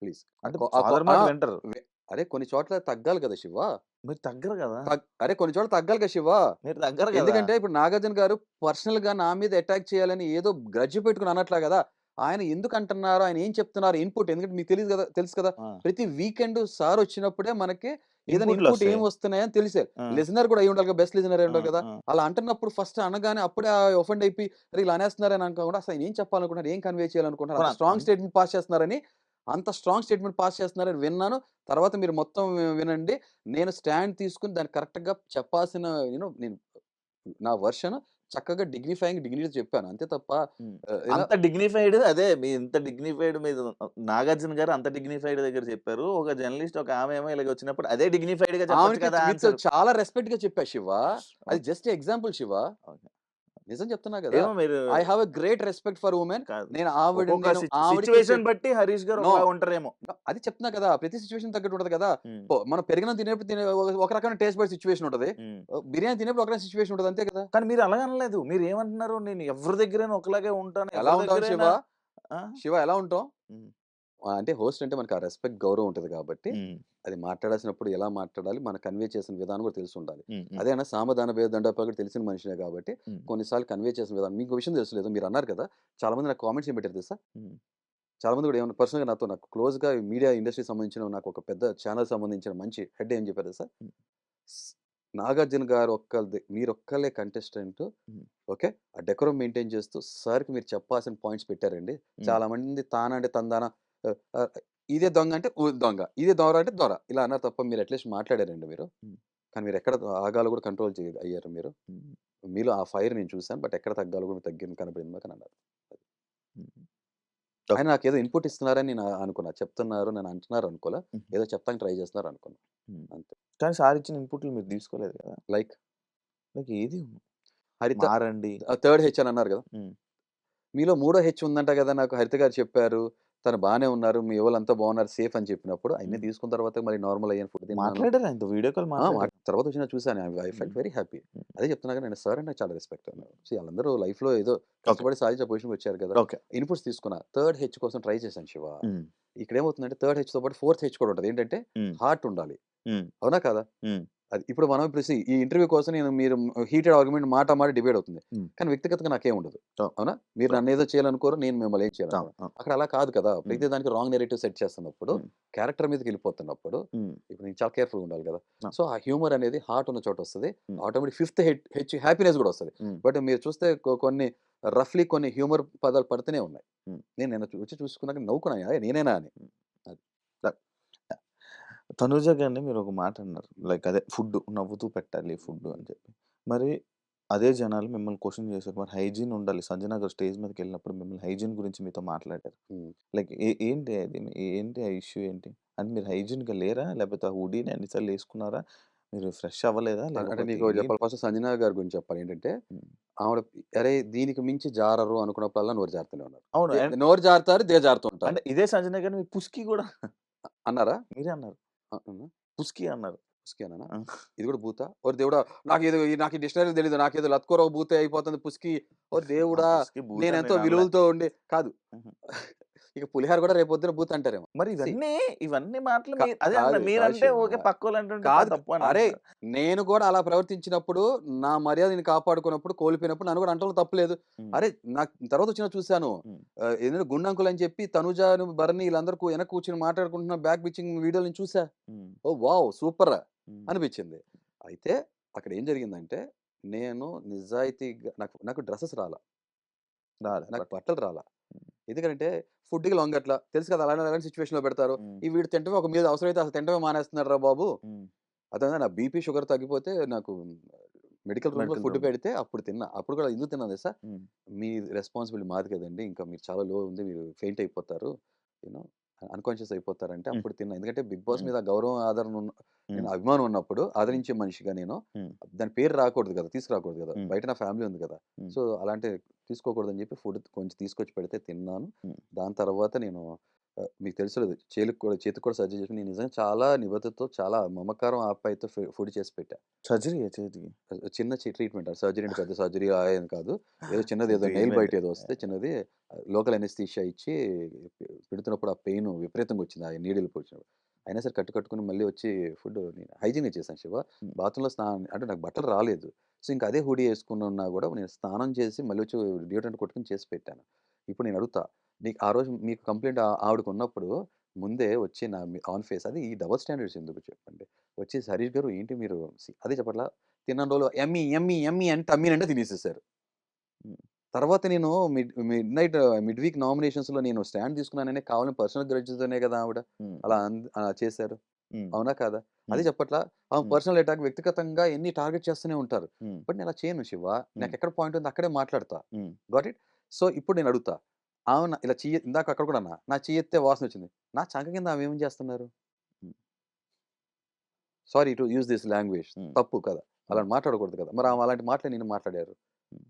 ప్లీజ్" అంటే ఆ కొ ఫాదర్ ఆ! మాట వింటరు. వె అరే కొన్ని చోట్ల తగ్గాలి కదా శివ. మీరు తగ్గరు గదా! అరే కొన్ని చోట్ల తగ్గాలి కదా శివ. మీరు తగ్గరు గదా! ఎందుకంటే ఇప్పుడు 'నాగార్జున' గారు పర్సనల్‌గా నా మీద అటాక్ చేయాలని ఏదో గ్రడ్జ్ పెట్టుకొని అనట్లా కదా! ఆయన ఎందుకు అంటున్నారు? ఆయన ఏం చెప్తున్నారు? ఇన్‌పుట్ ఎందుకంటే మీకు తెలీదు కదా! తెలుసు కదా! ఆ! ప్రతి వీకెండ్ సార్ వచ్చినప్పుడే మనకి ఏదైనా ఇన్పుట్లు ఇన్పుట్ ఏం వస్తాయి. వస్తున్నాయని తెలిసే ఆ, లిజనర్ కూడా అయి ఉండాలి కదా, బెస్ట్ లిజనర్ అయి ఆ, ఉండాలి కదా. ఆ. అలా అంటున్నప్పుడు ఫస్ట్ అనగానే అప్పుడే ఒఫెండ్ అయిపోయి అరే ఇలా అనేస్తున్నారని అనుకోకుండా అసలు ఆయన ఏం చెప్పాలనుకుంటున్నారు, ఏం కన్వే చేయాలనుకుంటున్నారు, అంత పోనీ స్ట్రాంగ్ స్టేట్మెంట్ పాస్ చేస్తున్నారని, అంత స్ట్రాంగ్ స్టేట్మెంట్ పాస్ చేస్తున్నారని విన్నాను. తర్వాత మీరు మొత్తం వినండి. నేను స్టాండ్ తీసుకొని దాన్ని కరెక్ట్‌గా చెప్పాల్సిన నేను నా వెర్షన్ చక్కగా డిగ్నిటీ‌గా చెప్పాను. అంతే తప్ప హ్మ్. ఆహ్, యూనో అంత డిగ్నిఫైడ్ అదే మీ ఇంత డిగ్నిఫైడ్ మీరు 'నాగార్జున' గారు అంత డిగ్నిఫైడ్ దగ్గర చెప్పారు. ఒక జర్నలిస్ట్ ఒక ఆమెమో ఇలాగ వచ్చినప్పుడు అదే డిగ్నిఫైడ్‌గా చెప్పొచ్చు ఆమెకి కదా విత్ ఆన్సర్. చాలా రెస్పెక్ట్‌గా చెప్పా శివ. అది okay. Just example Shiva. Okay. నిజం చెప్తున్నా గదా! ఏమో మీరు I have a great respect for women. కాదు. నేను ఒక్కొక్క ఆవిడకి సిట్యుయేషన్ బట్టి 'హరీష్' గారు నో. ఒకలా ఉంటారేమో. అది చెప్తున్నా కదా! ప్రతి సిట్యుయేషన్ తగ్గట్టు ఉంటది కదా! హ్మ్. మనం పెరగన్నం తినేప్పుడు ఒక రకమైన టేస్ట్ బడ్ సిట్యుయేషన్ ఉంటది. హ్మ్. బిర్యానీ తినేప్పుడు ఒక రకమైన సిట్యుయేషన్ ఉంటది. అంతే కదా! కానీ మీరు అలాగ అనలేదు. మీరేమంటున్నారు? నేను ఎవరి దగ్గరైనా ఒకలాగే ఉంటాను. ఎలా ఎవరి ఉంటాం శివ? దగ్గరైనా ఆ! శివ ఎలా ఉంటాం? హ్మ్. అంటే హోస్ట్ అంటే మనకు ఆ రెస్పెక్ట్, గౌరవం ఉంటది కాబట్టి, హ్మ్. అది మాట్లాడాల్సినప్పుడు ఎలా మాట్లాడాలి, మనం కన్వే చేసిన విధానం కూడా తెలిసుండాలి. హ్మ్. హ్మ్. అదేనా సామదాన భేద దండోపాయం తెలిసిన మనిషినే కాబట్టి, హ్మ్. కొన్నిసార్లు కన్వే చేసిన విధానం మీకు విషయం తెలుసలేదు. మీరు అన్నారు కదా! చాలా మంది నాకు కామెంట్స్ ఏం పెట్టారు తెలుసా? హ్మ్. చాలా మంది కూడా ఏమన్నా పర్సనల్‌గా నాకు క్లోజ్‌గా మీడియా ఇండస్ట్రీకి సంబంధించిన నాకు ఒక పెద్ద ఛానెల్ సంబంధించిన మంచి హెడ్ ఏం చెప్పారు తెలుసా? హ్మ్. స్ నాగార్జున గారు మీరొక్కళ్ళే కంటెస్టెంట్. హ్మ్. ఓకే. ఆ డెకోరం మెయింటైన్ చేస్తూ సార్‌కి మీరు చెప్పాల్సిన పాయింట్స్ పెట్టారండి. హ్మ్. చాలామంది తానా అంటే తందాన ఆహ్, ఆహ్, ఇదే దొంగ అంటే దొంగ. ఇదే దొర అంటే దొర. ఇలా అన్నారు తప్ప మీరు అట్‌లీస్ట్ మాట్లాడారండి మీరు. హ్మ్. కానీ మీరెక్కడ ఆగాలో కూడా కంట్రోల్ అయ్యారు మీరు. హ్మ్. మీలో ఆ ఫైర్ నేను చూసాను. బట్ ఎక్కడ తగ్గాలో కూడా తగ్గింది కనపడింది మాకని అన్నారు. హ్మ్. ఆయన ఓకే. నాకేదో ఇన్‌పుట్ ఇస్తున్నారని నేను అనుకున్నా. చెప్తున్నారు, నన్ను అంటున్నారు అనుకోలా. హుహు. ఏదో చెప్పడానికి ట్రై చేస్తున్నారు అనుకున్నా. హ్మ్. అంతే. కానీ సార్ ఇచ్చిన ఇన్‌పుట్‌లు మీరు తీసుకోలేదు కదా! లైక్ లైక్ ఏది హరిత మారండి. థర్డ్ హెచ్ అని అన్నారు కదా! హ్మ్. మీలో మూడో హెచ్ ఉందంట గదా! నాకు హరిత గారు చెప్పారు. తను బానే ఉన్నారు. మీ వోళ్ళంతా బాగున్నారు సేఫ్ అని చెప్పినప్పుడు అయన్నీ హ్మ్. తీసుకున్న తర్వాతే మరి నార్మల్ అయ్యాను. ఫుడ్ తిన్నాను. మాట్లాడారు ఆయనతో వీడియో కాల్ మాట్లాడారు. తర్వాత వచ్చి నేను చూసాను. ఐ హ్మ్. Felt very happy. హ్మ్. అదే చెప్తున్నా కదా! నేను సార్ అంటే నాకు చాలా రెస్పెక్ట్. హ్మ్. ఆళ్ళందరూ లైఫ్‌లో ఏదో ఓకే. కష్టపడి సాధించే పొజిషన్‌కి వచ్చారు కదా! ఓకే. ఇన్‌పుట్స్ తీసుకున్నా. థర్డ్ హెచ్ కోసం ట్రై చేశాను శివ. హ్మ్. ఇక్కడేమవుతుందంటే థర్డ్ హెచ్‌తో పాటు ఫోర్త్ హెచ్ కూడా ఉంటది. ఏంటంటే హ్మ్. హార్ట్ ఉండాలి. హ్మ్. అవునా కాదా? హ్మ్. అది ఇప్పుడు మనం ఈ ఇంటర్వ్యూ కోసం మీరు హీటెడ్ ఆర్గ్యుమెంట్ మాట మాట డిబేట్ అవుతుంది. హ్మ్. కానీ వ్యక్తిగతంగా నాకేం ఉండదు. అవును. అవునా? మీరు అవును. నన్నేదో చేయాలనుకోరు. నేను మిమ్మల్ని ఏం అవును. చేయాలనుకోను. అవును. అక్కడ అలా కాదు కదా! హ్మ్. ప్రతి దానికి రాంగ్ నేరేటివ్ సెట్ చేస్తున్నప్పుడు, హ్మ్. క్యారెక్టర్ మీదకెళ్ళిపోతున్నప్పుడు, హ్మ్. ఇప్పుడు నేను చాలా కేర్‌ఫుల్‌గా ఉండాలి కదా! అవును. సో, ఆ హ్యూమర్ అనేది హార్ట్ ఉన్న చోట వస్తది. హ్మ్. ఆటోమేటిక్ ఫిఫ్త్ హెచ్ హ్యాపీనెస్ గూడా వస్తది. హ్మ్. బట్ మీరు చూస్తే కొన్ని రఫ్‌లీ కొన్ని హ్యూమర్ పదాలు పడుతూనే ఉన్నాయి. హ్మ్. నేను నిన్న వచ్చి చూసుకున్నాక నవ్వుకున్నాను. నేనేనా అని. హ్మ్. అది. ర తనూజ గారిని మీరొక మాట అన్నారు. హ్మ్. లైక్ అదే ఫుడ్డు నవ్వుతూ పెట్టాలి ఫుడ్డు అని చెప్పి. మరి అదే జనాలు మిమ్మల్ని క్వెషన్ చేసారు. మరి హైజీన్ ఉండాలి. సంజన గారు స్టేజ్ మీదకెళ్ళినప్పుడు మిమ్మల్ని హైజీన్ గురించి మీతో మాట్లాడారు. హ్మ్. లైక్ ఏంటి అది? ఏంటి ఆ ఇష్యూ ఏంటి? అంటే మీరు హైజీన్‌గా లేరా? లేకపోతే ఆ హుడీని అన్ని సార్లు ఏసుకున్నారా? మీరు ఫ్రెష్ అవ్వలేదా? అంటే లేకపోతే నీకోటి ఏంటి? చెప్పాలి. ఫస్ట్ సంజన గారి గురించి చెప్పాలి. ఏంటంటే హ్మ్. ఆవిడ అరే! దీనికి మించి జారరు అనుకున్నప్పుడల్లా నోరు జారుతూనే ఉన్నారు. అవును. అండ్ నోరు జారుతారు, దిగజారుతూ ఉంటారు. అంటే ఇదే సంజన గారిని మీరు పుస్కి గూడా అన్నారా? మీరే అన్నారు. అవునా? పుస్కి అన్నారు. పుస్కినేనా? ఆ! ఇది కూడా బూతా? ఓరి దేవుడా! నాకు ఈ డిక్షనరీ తెలీదు. నాకేదో లత్కోరవ బూతే అయిపోతుంది పుస్కి. ఓరి ఆ దేవుడా! పుస్కి భూత్ అని నేనెంతో నేను అనలే. విలువలతో ఉండి కాదు. హుహు. ఇక పులిహోర కూడా రేపొద్దున బూత్ అంటారేమో. మరి సీ ఇవన్నీ మాటలు కా అదే కాదు. అంటున్నా. కాదు మీరంటే శివ. ఓకే. పక్కోళ్ళంటుంటే కాదు. తప్పు అని అరేయ్! అంటున్నారు. నేను కూడా అలా ప్రవర్తించినప్పుడు, నా మర్యాదని కాపాడుకున్నప్పుడు, కోల్పోయినప్పుడు నన్ను కూడా అనటంలో తప్పు లేదు. హ్మ్. అరే! నాకు తర్వాత వచ్చినా చూసాను. హ్మ్. ఏంటంటే గుండంకుల్ అని చెప్పి తనుజాను, భరణి ఈళ్ళందరూ వెనక కూర్చొని మాట్లాడుకుంటున్న బ్యాక్ బిచ్చింగ్ వీడియోలు నేను చూసా. హ్మ్. ఓహ్! వావ్! సూపర్ హ్మ్. అనిపించింది. అయితే అక్కడ ఏం జరిగిందంటే, నేను నిజాయితీగా నాకు నాకు డ్రెసెస్ రాలా. రాలే నాకు బట్ బట్టలు రాలా. హ్మ్. ఎందుకంటే ఫుడ్‌కి లొంగట్ల. తెలుసు కదా! అలాంటి సిట్యుయేషన్‌లో పెడతారు. హ్మ్. వీడు తింటమే ఒక మీద అవసరమైతే అసలు తింటమే మానేస్తున్నాడురా బాబు! హ్మ్. అదన్నా నా బీపీ, షుగర్ తగ్గిపోతే నాకు మెడికల్ రూమ్‌లో మెడికల్ ఫుడ్ రూమ్‌లో. పెడితే అప్పుడు తిన్నా. అప్పుడు కూడా ఎందుకు తిన్నానో తెలుసా? హ్మ్. మీ రెస్పాన్సిబిలిటీ మాది కదండీ! ఇంకా మీరు చాలా లో ఉంది. మీరు ఫెయింట్ అయిపోతారు. యూ నో అన్‌కాన్షియస్ అయిపోతారంటే హ్మ్. అప్పుడు తిన్నా. ఎందుకంటే 'బిగ్ బాస్' హ్మ్. మీద గౌరవం, ఆదరణ హ్మ్. నేను అభిమానం ఉన్నప్పుడు హ్మ్. ఆదరించే మనిషిగా నేను హ్మ్. దాని పేరు రాకూడదు కదా! తీసుకురాకూడదు కదా! హ్మ్. బయట నా ఫ్యామిలీ ఉంది కదా! హ్మ్. సో, అలాంటివి తీసుకోకూడదని చెప్పి ఫుడ్ కొంచెం తీసుకొచ్చి పెడితే తిన్నాను. హ్మ్. దాని తర్వాత నేను మీకు తెలుసో చేతికి కూడా సర్జరీ చేసి నేను నిజంగా చాలా నిబద్ధతతో, చాలా మమకారం, ఆప్యాయతతో ఫుడ్ చేసి పెట్టా. సర్జరీయా చేతికి? చిన్న ట్రీట్‌మెంట్ సర్జరీ అంటే పెద్ద సర్జరీ ఏం కాదు. ఏదో చిన్నదేదో కొద్దిగా నెయిల్ ఏమైంది? బైట్ ఏదో వస్తే చిన్నది లోకల్ అనెస్థీషియా ఇచ్చి పెడుతున్నప్పుడు ఆ పెయిన్ విపరీతంగా వచ్చింది. ఆ నీడిల్ పొడిచినప్పుడు. అయినా సరే కట్టుకొని మళ్ళీ వచ్చి ఫుడ్ నేను హైజీనిక్‌గా చేశాను శివ. హ్మ్. బాత్రూమ్‌లో స్నానం అంటే నాకు బట్టలు రాలేదు. సో, ఇంక అదే హుడీ యేసుకొని ఉన్నా గూడా నేను స్నానం చేసి మళ్ళీ వచ్చి డియోడ్రెంట్ కొట్టుకొని చేసి పెట్టాను. ఇప్పుడు నేను అడుగుతా, ఆ రోజు మీకు కంప్లెయింట్ ఆవిడకున్నప్పుడు ముందే వచ్చి ఆన్ ఫేస్ అది ఈ డబుల్ స్టాండర్డ్స్ ఎందుకు చెప్పండి? వచ్చేసి హరీష్ గారు ఏంటి మీరు అదే చెప్పట్లా తిన్న రోజులు ఎమ్మి ఎమ్మి ఎమ్మి అంటే అమ్మీనంటే తినేసేసారు. హ్మ్. తర్వాత నేను మిడ్ నైట్ మిడ్ వీక్ నామినేషన్స్‌లో నేను స్టాండ్ తీసుకున్నాననే కావాలని పర్సనల్ గ్రడ్జ్‌తోనే కదా ఆవిడ హ్మ్. అలా చేశారు. హ్మ్. అవునా కాదా? అదే హ్మ్. చెప్పట్లా? హ్మ్. పర్సనల్ అటాక్ వ్యక్తిగతంగా ఎన్ని టార్గెట్ చేస్తూనే ఉంటారు. హ్మ్. బట్ నేను అలా చేయను శివ. హ్మ్. నాకెక్కడ పాయింట్ ఉంది అక్కడే మాట్లాడతా. హ్మ్. Got it? సో, ఇప్పుడు నేను అడుగుతా. ఆమె ఇలా ఇందాక అక్కడ కూడా అన్నా. నా చెయ్యెత్తే వాసనొచ్చింది. నా చంక కింద ఆమె ఏం చేస్తున్నారు? హ్మ్. Sorry to use this language. హ్మ్. తప్పు కదా! హ్మ్. అలా మాట్లాడకూడదు కదా! మరి ఆమె అలాంటి మాటలే నేను మాట్లాడారు. హ్మ్.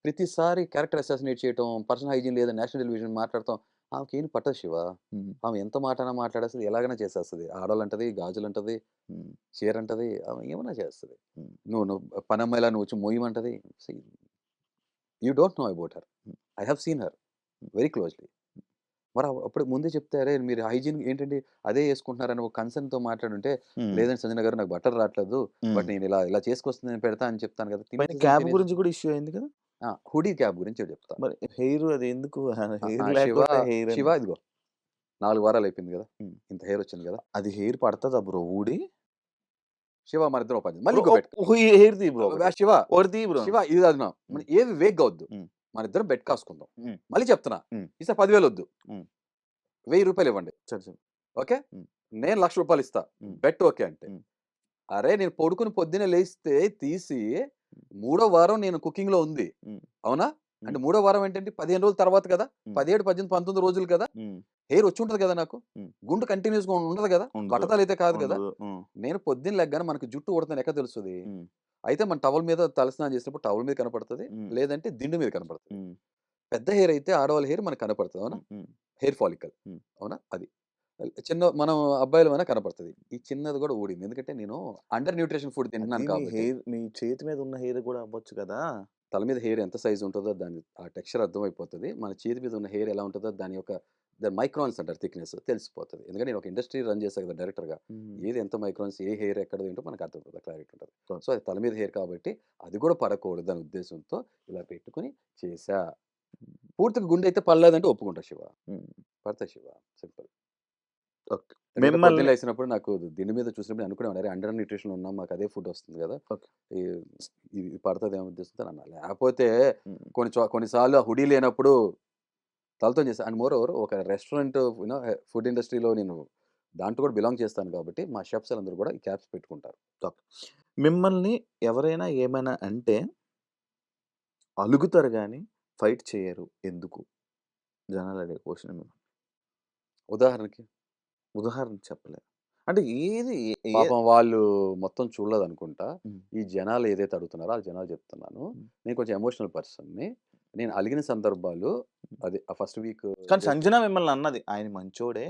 ప్రతిసారి క్యారెక్టర్ అసాసినేట్ చేయటం, పర్సనల్ హైజీన్ లేదా నేషనల్ టెలివిజన్ మాట్లాడటం ఆమెకేం పట్టదు శివ. హ్మ్. ఆమె ఎంత మాటైనా మాట్లాడేస్తది. ఎలాగైనా చేసేస్తది. ఆడోళ్ళంటది, గాజులంటది, హ్మ్. చీరంటది. ఆమె ఏమన్నా చేస్తది. హ్మ్. నువ్వు పనమ్మాయిలా నువ్వు వచ్చి మొయ్యమంటది. See you don't know about her. Hmm. I have seen her very closely. మరి అప్పుడు ముందే చెప్తే, "అరే! మీరు హైజీన్ ఏంటండి అదే యేసుకుంటున్నారని" ఒక కన్సర్న్‌తో మాట్లాడుంటే, హ్మ్. "లేదండి సంజన గారు నాకు బట్టలు రాట్లేదు. హ్మ్. బట్ నేను ఇలా చేసుకొస్తే నేను పెడతా" అని చెప్తాను కదా! పైన తినేసేసి క్యాప్ తినేసేసి గురించి కూడా ఇష్యూ అయింది కదా! హుడీ క్యాప్ గురించి చెప్తా. మరి హెయిర్ అది ఎందుకు హెయిర్ శివ, లేకుండా హెయిర్ శివ అని. ఇదిగో 4 వారాలు అయిపోయింది గదా! హ్మ్. ఇంత హెయిర్ వచ్చింది గదా! అది హెయిర్ పడతదా బ్రో ఊడి? శివ మనిద్దరం ఓ పని చేద్దాం. మళ్ళీ బ్రో ఇంకో బెట్. హెయిర్ తీ బ్రో ఒకటి. శివ, ఒకటి తీ బ్రో. శివ ఇది కాదు హ్మ్. ఏవి వేగ్గా వద్దు. హ్మ్. మనిద్దరం బెట్ కాసుకుందాం. హ్మ్. మళ్ళీ చెప్తున్నా. హ్మ్. ఈసారి 10,000 వద్దు. హ్మ్. రూ. 1000 ఇవ్వండి. సరే, సరే. ఓకే. హ్మ్. నేను రూ. 1,00,000 ఇస్తా. హ్మ్. బెట్ ఓకే అంటే. హ్మ్. అరే! నేను పడుకొని పొద్దున్నే లేస్తే తీసి మూడో వారం నేను కుకింగ్‌లో ఉంది. హ్మ్. అవునా? హ్మ్. అంటే మూడో వారం ఏంటంటే 15 రోజుల తర్వాత కదా! హ్మ్. 17, 18, 19 రోజులు కదా! హ్మ్. హెయిర్ వచ్చుంటది కదా నాకు. హ్మ్. గుండు కంటిన్యూయస్‌గా ఉండదు కదా! ఉండదు. బట్టతలైతే కాదు కదా! ఉండదు. హ్మ్. నేను పొద్దున్న లెగ్గానే మనకు జుట్టు ఊడదని ఎక్కడ తెలుస్తది? హ్మ్. అయితే మన టవల్ మీద తలస్నానం చేసినప్పుడు టవల్ మీద కనపడతది. హ్మ్. లేదంటే దిండు మీద కనపడతది. హ్మ్. పెద్ద హెయిర్ అయితే ఆడవాళ్ళ హెయిర్ మనకు కనపడతది. అవునా? హ్మ్. హ్మ్. Hair follicle. హ్మ్. అవునా? అది. మనం అబ్బాయిలమైనా కనపడతది. ఈ చిన్నది కూడా ఊడింది. ఎందుకంటే నేను అండర్ న్యూట్రిషన్ ఫుడ్ అది తింటున్నాను నీ కాబట్టి. హెయిర్ నీ చేతి మీద ఉన్న హెయిర్ కూడా అవ్వచ్చు కదా! తల మీద హెయిర్ ఎంత సైజ్ ఉంటదో ఆ టెక్స్చర్ అర్థమైపోతది. మన చేతి మీద ఉన్న హెయిర్ ఎలా ఉంటదో దాని మైక్రాన్స్ అంటారు థిక్‌నెస్ తెలిసిపోతది. ఎందుకంటే నేను ఒక ఇండస్ట్రీ రన్ చేశా కదా డైరెక్టర్‌గా. హ్మ్. ఏది ఎంత మైక్రాన్స్, ఏ హెయిర్ ఎక్కడిది ఏంటో మనకు అర్థమవుతది. క్లారిటీ ఉంటది. ఓకే. సో, అది తల మీద హెయిర్ కాబట్టి అది కూడా పడకూడదనే ఉద్దేశంతో ఇలా పెట్టుకొని చేశా. పూర్తిగా గుండయితే పడలేదంటే ఒప్పుకుంటా శివ. హ్మ్. పడతాయి శివ. సింపుల్. ఓకే. ఎందుకంటే పొద్దున్న మిమ్మల్ని లేసినప్పుడు నాకు దిండు మీద చూసినప్పుడు అనుకునేవాడిని. అరే! అండర్ న్యూట్రిషన్‌లో ఉన్నాం. మాకు అదే ఫుడ్ వస్తుంది కదా! ఓకే. ఈ ఇది పడతదేమో ఉద్దేశంతో అన్నా. లేకపోతే హ్మ్. కొన్నిసార్లు ఆ హుడీ లేనప్పుడు తలతోని చేశా. అండ్ మోర్ ఓవర్ ఒక రెస్టారెంట్ ఫుడ్ ఇండస్ట్రీలో నేను దాంట్లో కూడా బిలాంగ్ చేస్తాను కాబట్టి మా షెఫ్స్ అందరూ కూడా ఈ క్యాప్స్ పెట్టుకుంటారు. ఓకే. మిమ్మల్ని ఎవరైనా ఏమైనా అంటే అలుగుతారు గానీ ఫైట్ చేయరు. ఎందుకు? జనాలు అడిగే క్వెషన్ మిమ్మల్ని. ఉదాహరణకి ఉదాహరణ చెప్పలేరు. అంటే ఏది ఏ ఏ పాపం వాళ్ళు మొత్తం చూడలేదనుకుంటా. హ్మ్. ఈ జనాలు ఏదైతే అడుగుతున్నారో ఆ జనాలు చెప్తున్నాను. హ్మ్. నేను కొంచెం ఎమోషనల్ పర్సన్‌ని. నేను అలిగిన సందర్భాలు అది ఆ ఫస్ట్ వీక్ కానీ జస్ట్ సంజన మిమ్మల్ని అన్నది. ఆయన మంచోడే.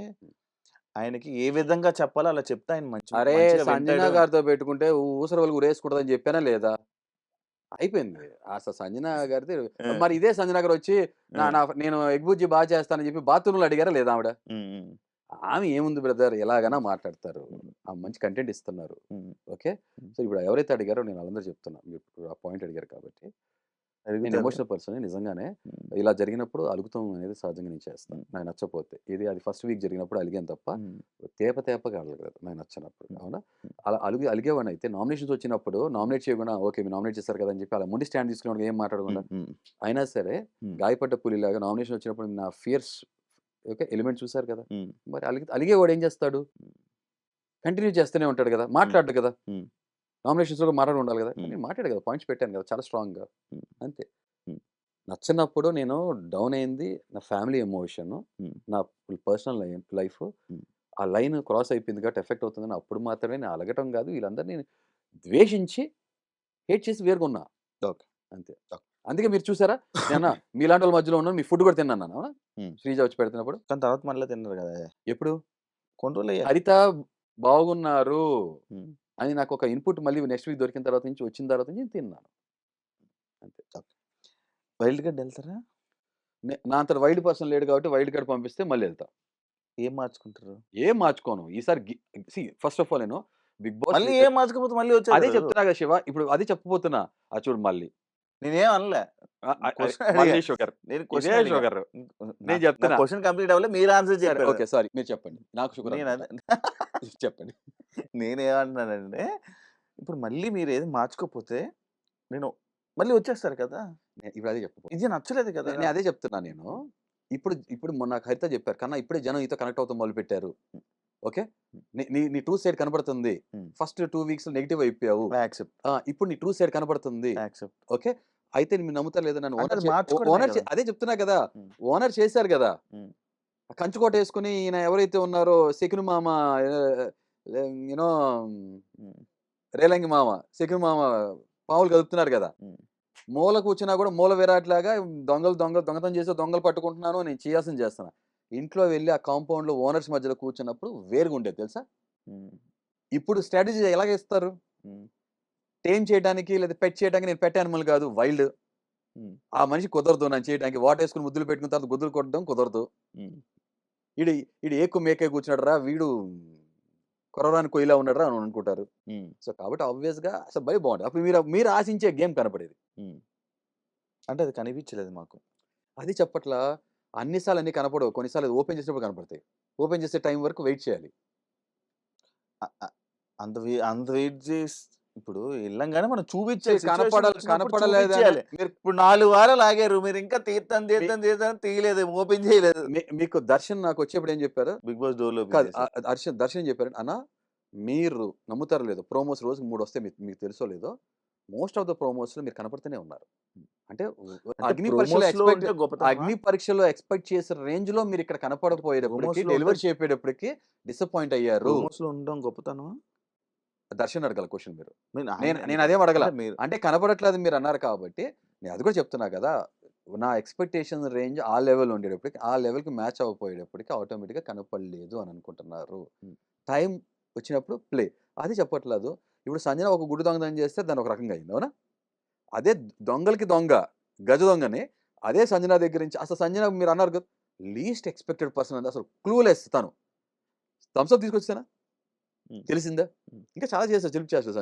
ఆయనకి ఏ విధంగా చెప్పాలో అలా చెప్తే ఆయన అరే! మంచిగా సంజన వింటాడు. గారితో పెట్టుకుంటే ఊసరవెల్లి ఉరేసుకుంటదని చెప్పానా లేదా? అయిపోయింది. అసలు సంజన గారిది ఆ! మరి ఇదే సంజన గారొచ్చి ఆ! నా నా నేను ఎగ్ బుజ్జి చేస్తానని చెప్పి బాత్రూమ్‌లో అడిగారా లేదా ఆవిడ? హ్మ్. హ్మ్. ఆమె ఏముంది బ్రదర్ ఎలాగైనా మాట్లాడతారు. హ్మ్. మంచి కంటెంట్ ఇస్తున్నారు. హ్మ్. ఓకే. హ్మ్. సో, ఇప్పుడు ఎవరైతే అడిగారో నేను వాళ్ళందరూ చెప్తున్నా. మీరు ఇప్పుడు ఆ పాయింట్ అడిగారు కాబట్టి. నేను అడుగుతారు. ఎమోషనల్ పర్సన్‌ని నిజంగానే. హ్మ్. ఇలా జరిగినప్పుడు అలుగుతాం అనేది సహజంగా నేను చేస్తా. హ్మ్. నాకు నచ్చకపోతే. అది ఫస్ట్ వీక్ జరిగినప్పుడు అలిగాను తప్ప హ్మ్. తేపగా అలగలేదు. నాకు నచ్చనప్పుడు. హ్మ్. అవునా? హ్మ్. అలా అలిగేవాడినయితే నామినేషన్స్ వచ్చినప్పుడు నామినేట్ చేయకుండా ఓకే. మీరు నామినేట్ చేశారు కదా! అని చెప్పి అలా మొండి స్టాండ్ తీసుకునేవాడిని ఏం మాట్లాడకుండా. హ్మ్. హ్మ్. అయినా సరే హ్మ్. గాయపడ్డ పులిలాగా నామినేషన్ వచ్చినప్పుడు నా ఫియర్స్ ఓకే. ఎలిమెంట్ చూసారు కదా! హ్మ్. మరి అలిగేవాడు ఏం చేస్తాడు? కంటిన్యూ చేస్తూనే ఉంటాడు కదా! హ్మ్. మాట్లాడడు కదా! హ్మ్. నామినేషన్స్‌లో కూడా మాట్లాడి ఉండాలి కదా! హ్మ్. నేను మాట్లాడా కదా! పాయింట్స్ పెట్టాను కదా! చాలా స్ట్రాంగ్‌గా. హ్మ్. అంతే. హ్మ్. నచ్చనప్పుడు నేను డౌన్ అయింది నా ఫ్యామిలీ ఎమోషను. హ్మ్. నా పర్సనల్ లైఫు. హ్మ్. ఆ లైన్ క్రాస్ అయిపోయింది కాబట్టి ఎఫెక్ట్ అవుతుందని అప్పుడు మాత్రమే నేను అలగటం కాదు. వీళ్ళందరిని ద్వేషించి, హేట్ చేసి వేరుగున్నా. ఓకే. అంతే. ఓకే. అందుకే మీరు చూసారా? నేనన్నా మీలాంటోళ్ళ మధ్యలో ఉన్నాను. మీ ఫుడ్ కూడా తిన్నానన్నా. అవునా? హ్మ్. శ్రీజ వచ్చి పెడుతున్నప్పుడు. కానీ తర్వాత మళ్ళా తిన్నారు గదా! ఎప్పుడు? కొన్ని రోజులయ్యాక. హరిత బాగున్నారు హ్మ్. అని నాకొక ఇన్‌పుట్ మళ్ళీ నెక్స్ట్ వీక్ దొరికిన తర్వాత నుంచి వచ్చిన తర్వాత నుంచి నేను తిన్నాను. అంతే. ఓకే. వైల్డ్ కార్డ్ ఎళ్తారా? నా అంతట వైల్డ్ పర్సన్ లేడు కాబట్టి వైల్డ్ కార్డ్ పంపిస్తే మళ్ళీ ఎళ్తా. ఏం మార్చుకుంటారు? ఏం మార్చుకోను. ఈసారి ఫస్ట్ ఆఫ్ ఆల్ నేను 'బిగ్ బాస్' మళ్ళీ ఏం మార్చుకోకపోతే మళ్ళీ అదే వచ్చేత్తరు. చెప్తున్నా కదా! శివ. ఇప్పుడు అదే చెప్పబోతున్నా. చూడు మళ్ళీ. నేనేం అనలే. అదే క్వెషన్ అడిగా. మళ్ళీ షుగర్. నేను ఇదే క్వెషన్ అడిగా. షుగర్. నా నేను నా చెప్తున్నా. క్వెషన్ కంప్లీట్ అవ్వలే. మీరు ఆన్సర్ సరే చెప్పారు. ఓకే. సారీ. మీరు చెప్పండి. నాకు షుగర్ నేను అనుకుంటా. అదే చెప్పండి. నేనేమంటున్నానంటే, ఇప్పుడు మళ్ళీ మీరేది మార్చుకోకపోతే, నేను మళ్ళీ వచ్చేస్తారు కదా! ఇప్పుడు అదే చెప్పబోతున్నా. ఇది నచ్చలేదు కదా! నేను అదే చెప్తున్నా నేను. ఇప్పుడు ఇప్పుడు మొన్న నాకు హరిత చెప్పారు. కన్నా ఇప్పుడే జనం నీతో కనెక్ట్ అవుతాం మొదలుపెట్టారు. ఓకే. నీ నీ నీ ట్రూ సైడ్ కనపడుతుంది. హ్మ్. ఫస్ట్ 2 వీక్స్‌లో నెగెటివ్ అయిపోయావు. యాక్సెప్ట్. ఇప్పుడు నీ ట్రూ సైడ్ కనపడుతుంది. యాక్సెప్ట్. ఓకే. అయితే మీరు నమ్ముతారో లేదో నన్ను అంటే ఓనర్ అది మార్చుకోవడమే ఓనర్ కదా! అదే చెప్తున్నా కదా! హ్మ్. ఓనర్ చేశారు కదా! హ్మ్. కంచుకోట యేసుకొని ఈయన ఎవరైతే ఉన్నారో శకుని మామ యూ నో హ్మ్. రేలంగి మామ, శకుని మామ పాములు కదుపుతున్నారు కదా! హ్మ్. మూల కూర్చున్నా కూడా మూల విరాట్‌లాగా దొంగతనం చేసి దొంగలు పట్టుకుంటున్నాను. నేను చేయాల్సింది చేస్తున్నా. ఇంట్లో వెళ్లి ఆ కాంపౌండ్‌లో ఓనర్స్ మధ్యలో కూర్చున్నప్పుడు వేరుగా ఉండేది తెలుసా? హ్మ్. ఇప్పుడు స్ట్రాటజీ ఎలాగేస్తారు? హ్మ్. టేమ్ చేయడానికి లేదా పెట్ చేయడానికి నేను పెట్ యానిమల్ కాదు వైల్డ్. హ్మ్. ఆ మనిషి కుదరదు నన్ను చేయడానికి. వాటేసుకొని ముద్దులు పెట్టుకున్న తర్వాత గుద్దులు కొట్టడం కుదరదు. హ్మ్. ఈడు ఈడు ఏక్కు మేకే కూర్చున్నాడురా వీడు కొరవరాని కొయ్యలా ఉన్నాడురా అని అనుకుంటారు. హ్మ్. సో కాబట్టి ఆబ్వియస్‌గా అసలు బాగుంటది. అప్పుడు మీరు ఆశించే గేమ్ కనపడేది. హ్మ్. అంటే అది కనిపించలేదు మాకు. అది చెప్పట్లా. అన్ని సార్లు అన్నీ కనపడవు. కొన్నిసార్లు అది ఓపెన్ చేసినప్పుడు కనపడతాయి. ఓపెన్ చేసే టైం వరకు వెయిట్ చేయాలి. అ అ అంత వెయిట్ చేసి ఇప్పుడు ఎళ్ళంగానే మనం చూపించాలి. సిట్యుయేషన్ వచ్చినప్పుడు కనపడలేదని చూపించేయాలి. మీరు ఇప్పుడు 4 వారాలు ఆగారు. మీరింకా మీ తీయలేదు. ఓపెన్ చేయలేదు. మీకు దర్శన్ నాకొచ్చేప్పుడు ఏం చెప్పారు? బిగ్ బాస్ డోర్‌లు ఓపెన్ కాదు. చేశారు. దర్శన్ ఏం చెప్పారంటే, "అన్న మీరు నమ్ముతారో లేదో ప్రోమోస్ రోజుకి 3 వస్తాయి మీకు తెలుసో లేదో. మోస్ట్ ఆఫ్ ద ప్రోమోస్‌లో మీరు కనపడుతూనే ఉన్నారు." అంటే అంటే ప్రోమోస్‌లో ఉంటే గొప్పతనమా? అగ్ని పరీక్షలో ఎక్స్‌పెక్ట్ చేసిన రేంజ్‌లో మీరిక్కడ కనపడపోయేటప్పటికి, ప్రోమోస్‌లో ఉంటే డెలివర్ చేసేటప్పటికి డిసప్పాయింట్ అయ్యారు. ప్రోమోస్‌లో ఉండడం గొప్పతనమా? దర్శన్ అడగాలి క్వెషన్ మీరు. నేను నేను ఆయన్ని నేను కాదు. అదేం అడగల. అంటే మీరు అంటే కనపడట్లేదు మీరన్నారు కాబట్టి, నేను అది కూడా చెప్తున్నా కదా! నా ఎక్స్‌పెక్టేషన్ రేంజ్ ఆ లెవెల్ ఉండేటప్పటికి, ఆ లెవెల్‌కి మ్యాచ్ అవ్వకపోయేటప్పటికి ఆటోమేటిక్‌గా కనపడలేదు అని అనుకుంటున్నారు. హ్మ్. టైం వచ్చినప్పుడు ప్లే. అది చెప్పట్లేదు. ఇప్పుడు సంజన ఒక గుడి దొంగతనం చేస్తే దాన్ని ఒక రకంగా అయింది. అవునా? అదే దొంగలకి దొంగ, గజ దొంగని అదే సంజన దగ్గర నుంచి అసలు సంజన మీరన్నారు కదా! లీస్ట్ ఎక్స్‌పెక్టెడ్ పర్సన్ అది అసలు క్లూలెస్ తను. థమ్స్ అప్ తీసుకొచ్చేసానా? హ్మ్. తెలిసిందా? హ్మ్. ఇంకా చాలా చేశారు. చిలిపి చేష్టలు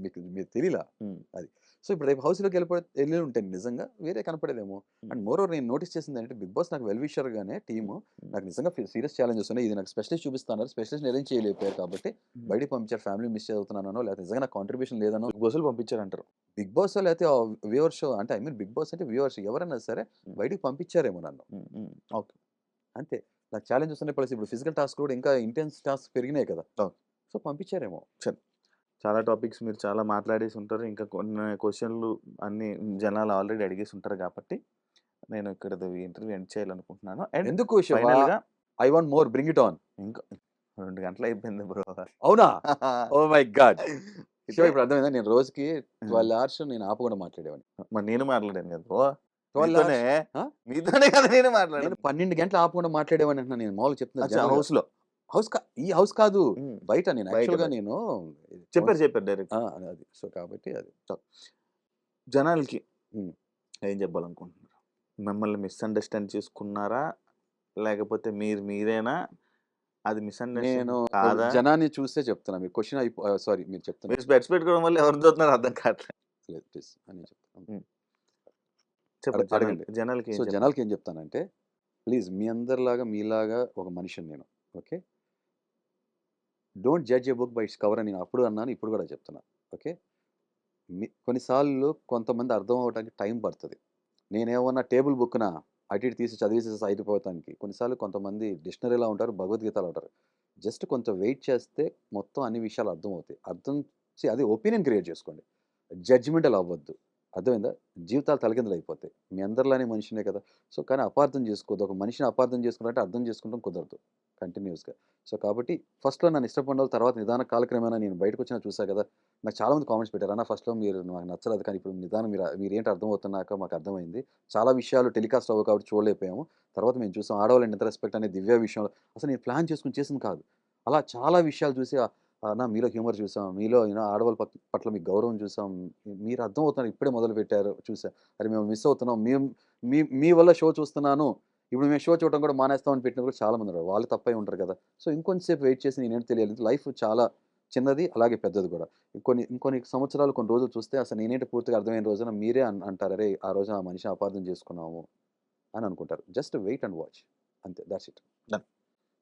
మీకు తెలీలా హ్మ్. అది. సో, ఇప్పుడు రేపు హౌస్‌లోకి ఎళ్లి ఉంటే నిజంగా వేరే కనపడేదేమో. హ్మ్. అండ్ మోర్ ఓవర్ నేను నోటీస్ చేసిందేంటంటే బిగ్ బాస్ నాకు వెల్ విషర్‌గానే టీము హ్మ్. నాకు నిజంగా సీరియస్ ఛాలెంజెస్ ఉన్నాయి. ఇది నాకు స్పెషలిస్ట్ చూపిస్తున్నారు. స్పెషలిస్ట్‌ని అరేంజ్ చేయలేకపోయారు కాబట్టి హ్మ్. బయటికి పంపించారు. ఫ్యామిలీ మిస్ అవుతున్నాననో లేకపోతే నిజంగా నాకు కాంట్రిబ్యూషన్ లేదనో బిగ్ బాస్‌లో పంపించారంటారు. బిగ్ బాసో లేకపోతే వ్యూవర్ షో అంటే ఐ మీన్ బిగ్ బాస్ అంటే వ్యూవర్స్ ఎవరైనా సరే హ్మ్. బయటికి పంపించారేమో నన్ను. హ్మ్. హ్మ్. ఓకే. అంతే. నాకు ఛాలెంజెస్ ఉన్నాయి. ప్లస్ ఇప్పుడు ఫిజికల్ టాస్క్‌లు కూడా ఇంకా ఇంటెన్స్ టాస్క్ పెరిగినాయి కదా! ఓకే. సో, పంపించారేమో. సరే. చాలా టాపిక్స్ మీరు చాలా మాట్లాడేసి ఉంటారు. ఇంకా కొన్ని క్వెషన్‌లు అన్నీ జనాలు ఆల్రెడీ అడిగేసి ఉంటారు కాబట్టి, నేను ఇక్కడితో ఇంటర్వ్యూ ఎండ్ చేయాలనుకుంటున్నాను. అండ్ ఎందుకు శివ? ఫైనల్‌గా I want more bring it on. ఇంకా 2 గంటలయిపోయింది బ్రో. అవునా? Oh my God! శివ అయితే ఇప్పుడు అర్థమైందా? నేను రోజుకి హ్మ్. 12 అవర్స్ నేను ఆపకుండా మాట్లాడేవాడిని. మరి నేను మాట్లాడాను కదా బ్రో. 12 మీతోనే, అవర్స్ ఆ! మీతోనే కదా నేను నేను మాట్లాడింది. 12 గంటలు ఆపకుండా మాట్లాడేవాడిని అంటున్నా నేను మామూలుగా చెప్తున్నా అచ్చా! జనరల్‌గా. హౌస్‌లో. ఈ హౌస్ కాదు. హ్మ్. బయట నేను బయట యాక్చువల్‌గా బయట. నేను చెప్పారు కౌన్స్ చెప్పారు డైరెక్ట్. ఆ! అది. సో, కాబట్టి అది. జనాలకి హ్మ్. ఏం చెప్పాలనుకుంటున్నారు? మిమ్మల్ని మిస్‌అండర్‌స్టాండ్ చేసుకున్నారా? లేకపోతే మీరేనా? అది నేను మిస్‌అండర్‌స్టాండింగ్ కాదా? జనాన్ని చూసే చెప్తున్నా. మీరు క్వెషన్ సారీ మీరు చెప్తున్నారు. మీరు స్పెక్ట్స్ పెట్టుకోవడం వల్ల ఎవరిని చూస్తున్నారో అర్థం కావట్లే. లేదు ప్లీజ్ నేను చెప్తాను. హ్మ్. చెప్పండి అడగండి. జనాలకి సో, ఏం చెప్పాలి? జనాలకి ఏం చెప్తానంటే ప్లీజ్ మీ అందరిలాగా మీలాగా ఒక మనిషిని నేను. Okay. Don't judge a book by its cover అని నేను అప్పుడు అన్నాను. ఇప్పుడు కూడా చెప్తున్నా. ఓకే. కొన్నిసార్లు కొంతమంది అర్థం అవ్వటానికి టైం పడతది. నేనేమన్నా టేబుల్ బుక్‌న అటు ఇటు తీసి చదివేసేసి అయిపోతానికి. కొన్నిసార్లు కొంతమంది డిక్షనరీలా ఉంటారు. భగవద్గీతలా ఉంటారు. జస్ట్ కొంచెం వెయిట్ చేస్తే మొత్తం అన్ని విషయాలు అర్థమవుతాయి. అది ఒపీనియన్ క్రియేట్ చేసుకోండి. జడ్జ్‌మెంటల్ అవ్వద్దు. అర్థమైందా? జీవితాలు తలకిందులైపోతాయి. మీ అందరిలానే మనిషినే కదా! సో, కానీ అపార్థం చేసుకోవద్దు. ఒక మనిషిని అపార్థం చేసుకున్నట్టే అర్థం చేసుకుంటం కుదరదు కంటిన్యూయస్‌గా. సో, కాబట్టి ఫస్ట్‌లో నన్ను ఇష్టపడినోళ్ళు తర్వాత నిదాన కాలక్రమేణా నేను బయటకొచ్చినాక చూసా కదా! నాకు చాలామంది కామెంట్స్ పెట్టారు. అన్న ఫస్ట్‌లో మీరు నాకు నచ్చలేదు. కానీ ఇప్పుడు నిదానం మీరేంటి అర్థమవుతున్నాక మాకు అర్థమైంది. చాలా విషయాలు టెలికాస్ట్ అవ్వవు కాబట్టి చూడలేకపోయాము. తర్వాత మేము చూసాం. ఆడవాళ్ళంటే ఎంత రెస్పెక్ట్ అనేది దివ్య విషయంలో అసలు నేను ప్లాన్ చేసుకొని చేసింది కాదు. అలా చాలా విషయాలు చూసి అన్న మీలో హ్యూమర్ చూసాం. మీలో ఆడవాళ్ళ పట్ల మీకు గౌరవం చూసాం. మీరు అర్థమవుతున్నారు ఇప్పుడే మొదలుపెట్టారు చూసా. అరే మేము మిస్ అవుతున్నాం. మేము మీ మీ వల్ల షో చూస్తున్నాను. ఇప్పుడు మేము షో చూడడం కూడా మానేస్తామని పెట్టిన కూడా చాలా మంది ఉన్నారు. వాళ్ళు తప్పై ఉంటారు కదా! సో, ఇంకొంచెం సేపు వెయిట్ చేసి నేనేంటో తెలియాలి. లైఫ్ చాలా చిన్నది అలాగే పెద్దది కూడా. ఇంకొన్ని సంవత్సరాలు, కొన్ని రోజులు చూస్తే అసలు నేనేంటి పూర్తిగా అర్థమైన రోజున మీరే అంటారు. "అరేయ్! ఆ రోజు ఆ మనిషిని అపార్థం చేసుకున్నాము" అని అనుకుంటారు. Just wait and watch. అంతే. That's it. Done.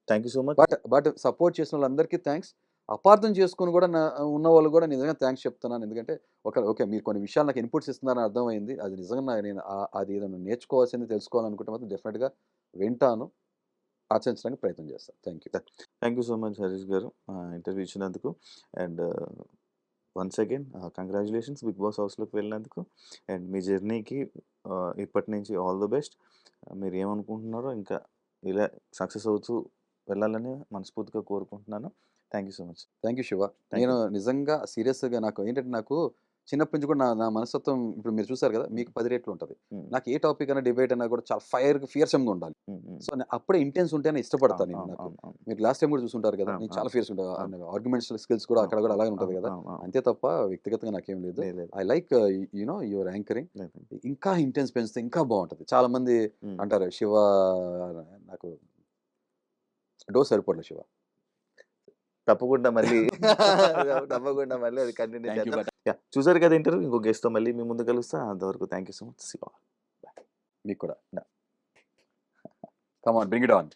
Thank you so much. But support చేసినోళ్ళందరికీ థాంక్స్. అపార్థం చేసుకొని కూడా ఉన్న వాళ్ళు కూడా నిజంగా థ్యాంక్స్ చెప్తున్నాను. ఎందుకంటే ఓకే మీరు కొన్ని విషయాలు నాకు ఇన్పుట్స్ ఇస్తున్నారని అర్థమైంది. అది నిజంగా నేను అది ఏదైనా నేర్చుకోవాల్సింది తెలుసుకోవాలనుకుంటే మాత్రం డెఫినెట్గా వింటాను, ఆచరించడానికి ప్రయత్నం చేస్తాను. Thank you. Thank you so much Harish garu interview ఇచ్చినందుకు. And once again congratulations Bigg Boss హౌస్లోకి వెళ్ళినందుకు. అండ్ మీ జర్నీకి ఇప్పటి నుంచి ఆల్ ది బెస్ట్. మీరు ఏమనుకుంటున్నారో ఇంకా ఇలా సక్సెస్ అవుతూ వెళ్ళాలని మనస్ఫూర్తిగా కోరుకుంటున్నాను. Thank you so much. Thank you Shiva. Thank నేను నిజంగా సీరియస్గా నాకు ఏంటంటే నాకు చిన్నప్పటి నుంచి కూడా నా మనస్తత్వం ఇప్పుడు మీరు చూసారు కదా, మీకు 10 రెట్లు ఉంటుంది. నాకు ఏ టాపిక్ అయినా డిబేట్ అయినా కూడా చాలా ఫియర్సమ్గా ఉండాలి. సో అప్పుడే ఇంటెన్స్ ఉంటేనే ఇష్టపడతాను నేను. నాకు మీరు లాస్ట్ టైం కూడా చూసుంటారు కదా, నేను చాలా ఫియర్స్ ఉంటాను. ఆర్గ్యుమెంట్స్ స్కిల్స్ కూడా అక్కడ కూడా అలాగే ఉంటుంది కదా, అంతే తప్ప వ్యక్తిగతంగా నాకేం లేదు. I like your anchoring. ఇంకా ఇంటెన్స్ పెంచితే ఇంకా బాగుంటుంది. చాలా మంది అంటారు శివ నాకు డోస్ సరిపోవట్లేదు శివ. తప్పకుండా మళ్ళీ అది కంటిన్యూ Thank you, చేద్దాం. చూసారు కదా ఇంటర్వ్యూ. ఇంకో గెస్ట్తో మళ్ళీ మీ ముందు కలుస్తా. అంతవరకు థ్యాంక్ యూ సో మచ్. మీకు కూడా. Come on, bring it on.